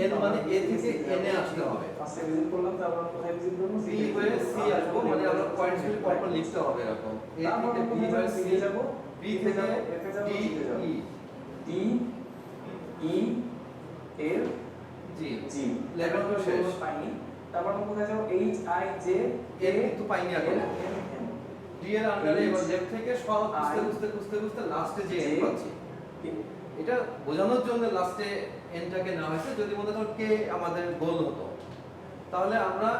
এন, মানে এ থেকে এন এ আসতে হবে। ফার্স্টে ভিজিট করলাম, তারপর কোথায় ভিজিট করব, বি হয়ে সি আসবো, মানে আমরা পয়েন্টগুলি পরপর লিখতে হবে এরকম। এ থেকে বি হয়ে সি যাব, বি থেকে ডি ই ডি ই এল জি জি লেভেল তো শেষ। পাইনি। তারপর আমরা কোথায় যাব, এইচ আই জে এ কিন্তু পাইনি এখন। ডি এর আন্ডারে এবার লেফট থেকে সব খুঁজতে লাস্টে যে এন পাচ্ছি। এটা বোঝানোর জন্য লাস্টে এনটাকে নেওয়া হয়েছে। যদি মনে করো কে আমাদের গোল হতো, তাহলে আমরা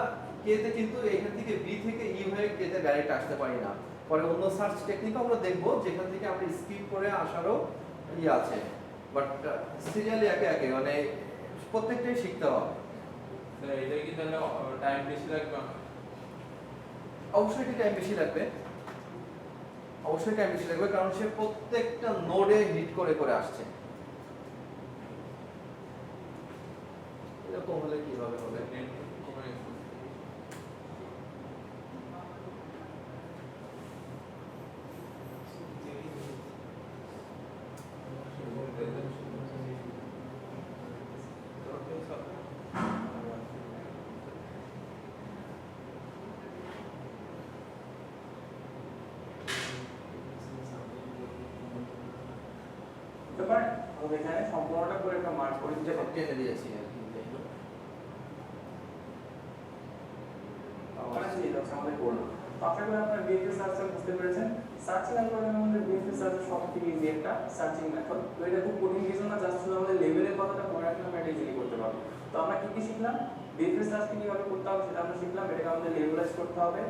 কে তে কিন্তু এখান থেকে বি থেকে ই হয়ে কে তে ডাইরেক্ট আসতে পারি না। পরে অন্য সার্চ টেকনিক আমরা দেখব, যেখান থেকে আমরা স্কিপ করে আসারও ইয়ে আছে। বাট সিরিয়ালি একে একে মানে প্রত্যেকটাই শিখতে হবে। তো এটা কি তাহলে টাইম বেশি লাগবে? অবশ্যই টাইম বেশি লাগবে, কারণ সে প্রত্যেকটা নোডে হিট করে করে আসছে। এরকম হলে কিভাবে হবে? নেট কমে গেছে। ব্যাপার হবে এখানে সম্পূর্ণটা করে একটা মার্ক করে দিতে হবে। টেনে দিয়েছি আর কি। আমাদের গোল। তো আশা করি আপনারা বিএফএস সার্চ বুঝতে পেরেছেন। সার্চিং অ্যালগরিদমের মধ্যে বিএফএস সার্চ সবথেকে ইজি একটা সার্চিং মেথড। তো এটা খুব কঠিন কিছু না, জাস্ট শুধু আমাদের লেভেলের কথাটা মনে রাখলে আমরা এটা ইজিলি করতে পারবো। তো আমরা কি শিখলাম, বিএফএস সার্চকে কিভাবে করতে হবে সেটা আমরা শিখলাম। এটাকে আমাদের লেভেলাইজ করতে হবে।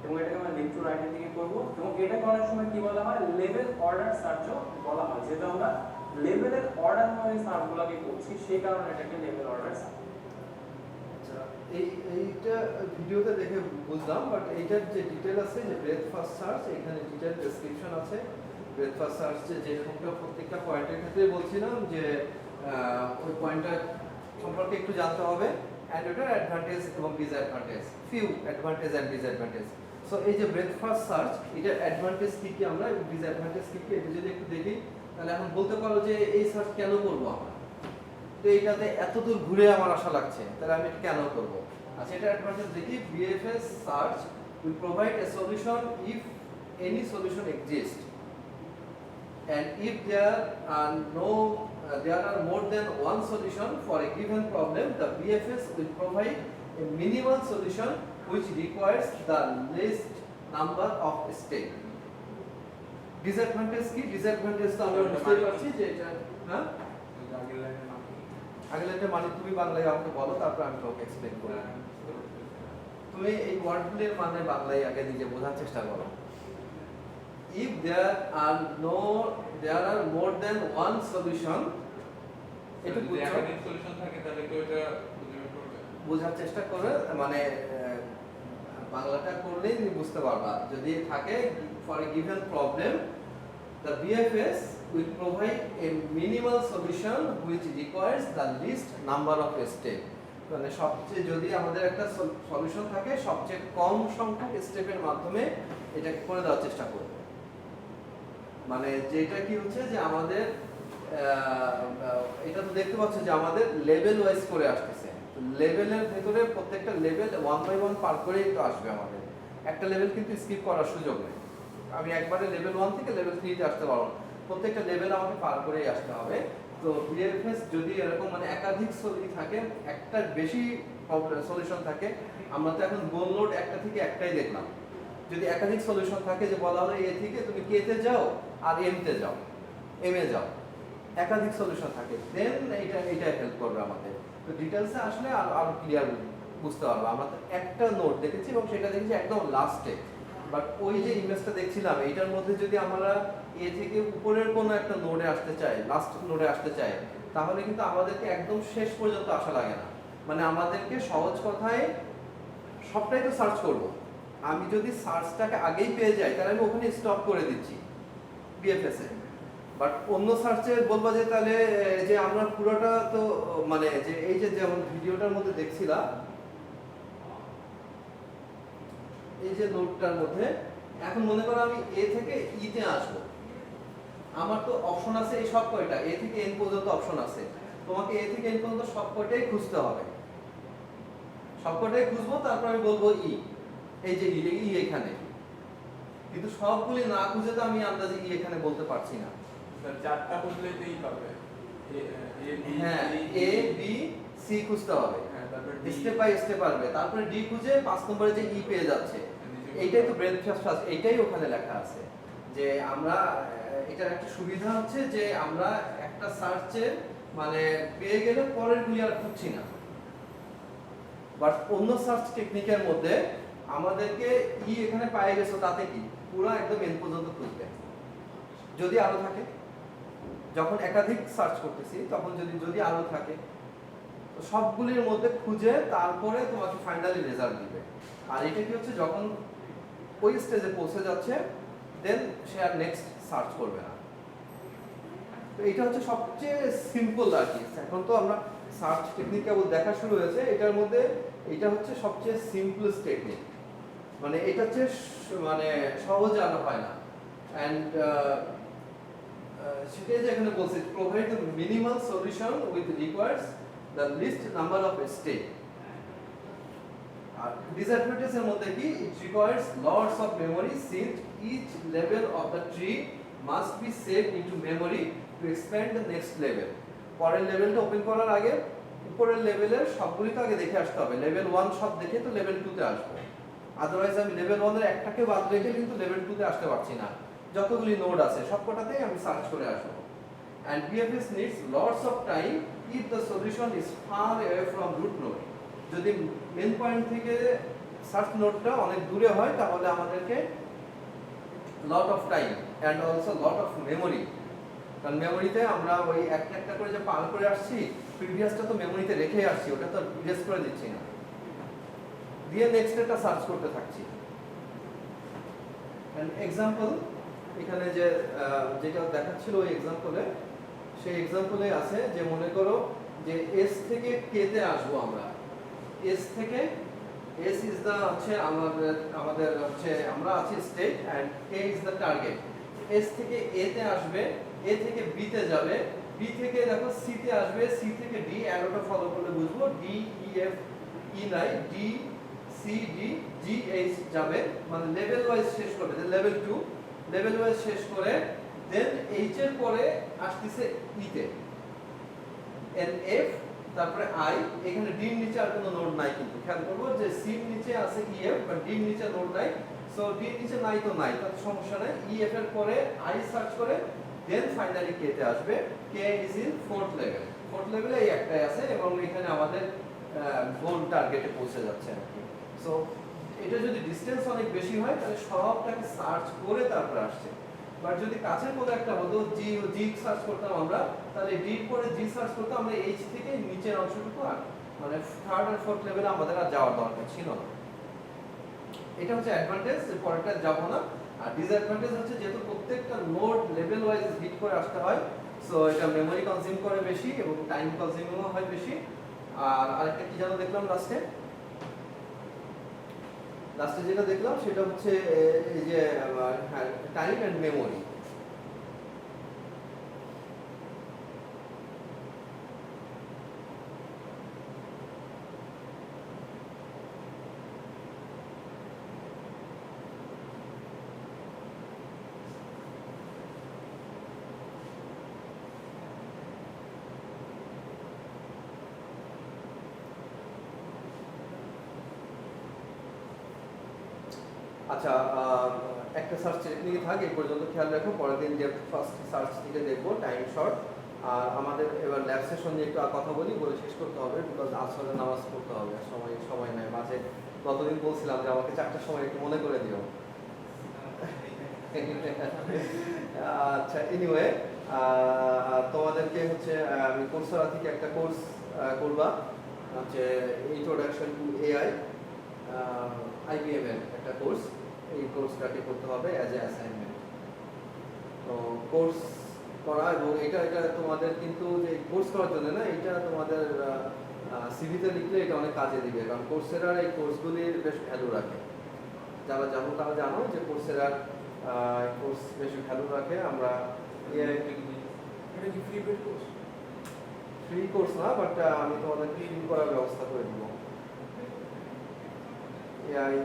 এবং এটাকে আমরা লেফট টু রাইটের দিকে করব এবং এটা করার সময় কি বলা হয় লেভেল অর্ডার সার্চও বলা হয়, যেহেতু আমরা লেভেলের অর্ডার অনুযায়ী সার্চগুলোকে করছি সেই কারণে এটাকে লেভেল অর্ডার সার্চ। আচ্ছা, এইটা ভিডিওতে দেখে বুঝলাম, বাট এইটার যে ডিটেল আছে যে ব্রেথ ফার্স্ট সার্চ, এখানে ডিটেল ডেসক্রিপশন আছে। ব্রেথ ফার্স্ট সার্চ যেরকমটা প্রত্যেকটা পয়েন্টের ক্ষেত্রে বলছিলাম যে ওই পয়েন্টটা সম্পর্কে একটু জানতে হবে, অ্যান্ড ওটার অ্যাডভান্টেজ এবং disadvantage, few advantage and disadvantage. So এই যে ব্রেথ ফার্স্ট সার্চ, এটার অ্যাডভান্টেজ কী কী আমরা, ডিসঅ্যাডভান্টেজ কী কী, এটা যদি একটু দেখি তাহলে এখন বলতে পারো যে এই সার্চ কেন করবো আমরা, তো এইটাতে এত দূর ঘুরে আমার আশা লাগছে, তাহলে আমি এটা কেন করব? আচ্ছা, এটা অ্যাডভান্টেজ দেখি। BFS search will provide a solution if any solution exists, and if there are more than one solution for a given problem, the BFS will provide a minimal solution which requires the least number of steps. Disadvantage কি? Disadvantage তো আমরা বুঝতে পারছি যে এটা, হ্যাঁ, আগের লাইনের নাম কি? আগের একটা মানে তুমি বাংলায় আমাকে বলো, তারপর আমি তোমাকে এক্সপ্লেন করব। তুমি এই ওয়ার্ডগুলির মানে বাংলায় আগে নিজে বোঝার চেষ্টা করো। If there are more than one solution, এটা যদি একাধিক সলিউশন থাকে তাহলে কি ওটা বুঝে পড়বে? বোঝার চেষ্টা করে, মানে বাংলাটা করলেই তুমি বুঝতে পারবা। যদি থাকে for a given problem, the BFS will provide a minimal solution which requires the least number of steps. মানে সবচেয়ে, যদি আমাদের একটা সলিউশন থাকে, সবচেয়ে কম সংখ্যক স্টেপের মাধ্যমে এটাকে করে দেওয়ার চেষ্টা করব। মানে যেটা কি হচ্ছে যে আমাদের এটা তো দেখতে পাচ্ছ যে আমাদের লেভেল ওয়াইজ করে আসতেছে। লেভেলের ভেতরে প্রত্যেকটা লেভেল 1 বাই 1 পার করেই তো আসবে আমাদের, একটা লেভেল কিন্তু স্কিপ করার সুযোগ নেই। আমি একবারে লেভেল 1 থেকে লেভেল 3 তে আসতে পারবো, প্রত্যেকটা লেভেল আমাকে পার করেই আসতে হবে। তো BFS যদি এরকম মানে একাধিক সলিউশন থাকে, একটা বেশি সলিউশন থাকে, আমরা তো এখন গোল নোড একটা থেকে একটাই দেখলাম। যদি একাধিক সলিউশন থাকে, যে বলা হলো এ থেকে তুমি কে তে যাও আর এম তে যাও, এম এ যাও, একাধিক সলিউশন থাকে, দেন এটা হেল্প করবে আমাদের। তো ডিটেলসে আসলে আরো ক্লিয়ার বুঝতে পারবো। আমরা তো একটা নোট দেখেছি এবং সেটা দেখেছি একদম লাস্টে, বাট ওই যে ইমেজটা দেখছিলাম এইটার মধ্যে যদি আমরা এ থেকে উপরের কোনো একটা নোডে আসতে চাই, লাস্ট নোডে আসতে চাই, তাহলে কিন্তু আমাদেরকে একদম শেষ পর্যন্ত আসা লাগে না। মানে আমাদেরকে সহজ কথায় সবটাই তো সার্চ করব। আমি যদি সার্চটাকে আগেই পেয়ে যাই তাহলে আমি ওখানে স্টপ করে দিচ্ছি BFS এ। বাট অন্য সার্চে বলবো যে তাহলে যে আমরা পুরোটা তো মানে যে এই যে যেমন ভিডিওটার মধ্যে দেখছিলাম, এই যে নোটটার মধ্যে এখন মনে করো আমি এ থেকে ই তে আসবো, আমার তো অপশন আছে এই সব কয়টা, এ থেকে এন পর্যন্ত অপশন আছে। তোমাকে এ থেকে এন পর্যন্ত সব কয়টাই খুঁজতে হবে, সব কয়টাই খুঁজবো, তারপর আমি বলবো ই, এই যে ই এখানে। কিন্তু সবগুলি না খুঁজে তো আমি আন্দাজে ই এখানে বলতে পারছি না। স্যার চারটা খুঁজলেই তো ই পাবে। হ্যাঁ, এ বি সি খুঁজতে হবে, হ্যাঁ, তারপর স্টেপ বাই স্টেপ আসবে, তারপরে ডি খুঁজে 5 নম্বরে যে ই পেয়ে যাচ্ছে। এইটাই তো ব্রেথ ফার্স্ট, এইটাই ওখানে লেখা আছে যে আমরা এটার একটা সুবিধা হচ্ছে যে আমরা একটা সার্চে মানে পেয়ে গেলে পরের গুলি আর খুঁজছি না। বাট অন্য সার্চ টেকনিকের মধ্যে আমাদেরকে ই এখানে পাই গেছো, তাতে কি পুরো একদম এন পর্যন্ত খুঁজবে, যদি আরো থাকে। যখন একাধিক সার্চ করতেছি তখন যদি আরো থাকে, তো সবগুলির মধ্যে খুঁজে তারপরে তোমাকে ফাইনালি রেজাল্ট দিবে। আর এটা কি হচ্ছে, যখন ওই স্টেজে পৌঁছে যাচ্ছে দেন সে আর নেক্সট সার্চ করবে না। তো এটা হচ্ছে সবচেয়ে সিম্পল আর কি। এখন তো আমরা সার্চ টেকনিক কেবল দেখা শুরু হয়েছে, এটার মধ্যে এটা হচ্ছে সবচেয়ে সিম্পলেস্ট টেকনিক। মানে এটা হচ্ছে মানে সহজে আনা হয় না। অ্যান্ড সেটাই যে এখানে বলছে, provide the minimal solution with requires the list number of step. আর ডিসঅ্যাডভান্টেজের মধ্যে কি, it requires lots of memory since each level of the tree must be saved into memory to expand the next level. পরের লেভেলটা ওপেন করার আগে উপরের লেভেলের সবগুলি তো আগে দেখে আসতে হবে, লেভেল 1 সব দেখে তো লেভেল 2 তে আসবো। আদারওয়াইজ আমি লেভেল 1 এর একটাকে বাদ রেখে কিন্তু লেভেল 2 তে আসতে পারছি না। যতগুলি নোড আছে সবকটাতেই আমি সার্চ করে আসবো। And BFS needs lots of time if the solution is far away from root node. যদি মেন পয়েন্ট থেকে সার্চ নোডটা অনেক দূরে হয় তাহলে আমাদেরকে lot of time and also lot of memory, কারণ মেমোরিতে আমরা ওই একটা একটা করে যে পার করে আসছি, প্রিভিয়াসটা তো মেমোরিতে রেখে আসছি, ওটা তো ইরেজ করে দিচ্ছি না, দিয়ে নেক্সট একটা সার্চ করতে থাকছি। এক্সাম্পল এখানে যে যেটা দেখাচ্ছিল ওই এক্সাম্পলে, সেই এক্সাম্পলে আছে যে মনে করো যে এস থেকে কে তে আসবো আমরা, এস থেকে এস ইজ দা হচ্ছে আমাদের হচ্ছে আমরা আছি state and K is the target. S থেকে এ তে আসবে, এ থেকে বি তে যাবে, বি থেকে দেখো সি তে আসবে, সি থেকে ডি, অ্যারোটা ফলো করলে বুঝবো ডি ই এফ ই নাই, D C D G H যাবে, মানে লেভেল ওয়াইজ শেষ করবে, লেভেল 2 লেভেল ওয়াইজ শেষ করে দেন এইচ এর পরে আসতেছে ই তে, এন এফ, তারপরে আই, এখানে ডি এর নিচে আর কোনো নোড নাই, কিন্তু খেয়াল করবো যে সি এর নিচে আছে ই এফ, বাট ডি এর নিচে নোড নাই, সো ডি এর নিচে নাই তো নাই, তাতে সমস্যা নাই, ই এফ এর পরে আই সার্চ করে দেন ফাইনালি কে তে আসবে, K is in fourth level, fourth লেভেলে এই একটাই আছে এবং এখানে আমাদের গোল টার্গেটে পৌঁছে যাচ্ছে আর কি। সো এটা যদি ডিসটেন্স অনেক বেশি হয় তাহলে সবটাকে সার্চ করে তারপরে আসছে, বাট যদি কাছের কোনো একটা হতো জি ও জি সার্চ করতাম আমরা, তাহলে ডি পরে জি সার্চ করতাম আমরা, এইচ থেকে নিচের অংশটুকু আর মানে থার্ড আর ফোর্থ লেভেলে আমাদের আর যাওয়ার দরকার ছিল না। এটা হচ্ছে অ্যাডভান্টেজ, যে পরেরটা যাব না। আর ডিসঅ্যাডভান্টেজ হচ্ছে যেহেতু প্রত্যেকটা নোড লেভেল ওয়াইজ হিট করে আসতে হয়, সো এটা মেমোরি কনজিউম করে বেশি এবং টাইম কনজিউমিংও হয় বেশি। আর আরেকটা কি যেন দেখলাম লাস্টে যেটা দেখলাম সেটা হচ্ছে এই যে টাইম এন্ড মেমোরি। আচ্ছা, একটা সার্চ টেকনিকে থাকে এই পর্যন্ত খেয়াল রাখো, পরের দিন যে ফার্স্ট সার্চ থেকে দেখবো টাইম শর্ট। আর আমাদের এবার ল্যাব সেশন নিয়ে একটু কথা বলি, বলে শেষ করতে হবে, বিকজ আসলে নামাজ পড়তে হবে, সময় নাই মাঝে। গতদিন বলছিলাম যে আমাকে 4টার সময় একটু মনে করে দিও। আচ্ছা, এনিওয়ে তোমাদেরকে হচ্ছে আমি কোর্সেরা থেকে একটা কোর্স করবা, হচ্ছে ইন্ট্রোডাকশন টু এআই, IBM এর একটা কোর্স, এই কোর্সটাকে করতে হবে অ্যাজ এ অ্যাসাইনমেন্ট। তো কোর্স করা এবং এটা তোমাদের কিন্তু যে কোর্স করার জন্য না, এটা তোমাদের সিভিতে লিখলে এটা অনেক কাজে দিবে, কারণ কোর্সেরার এই কোর্সগুলির বেশ ভ্যালু রাখে। যারা জানো তারা জানো যে কোর্সেরার কোর্স বেশ ভ্যালু রাখে। আমরা এটা কি free paid course? Free course না, বাট আমি তোমাদেরকে ফ্রি করার ব্যবস্থা করে দিব। এআই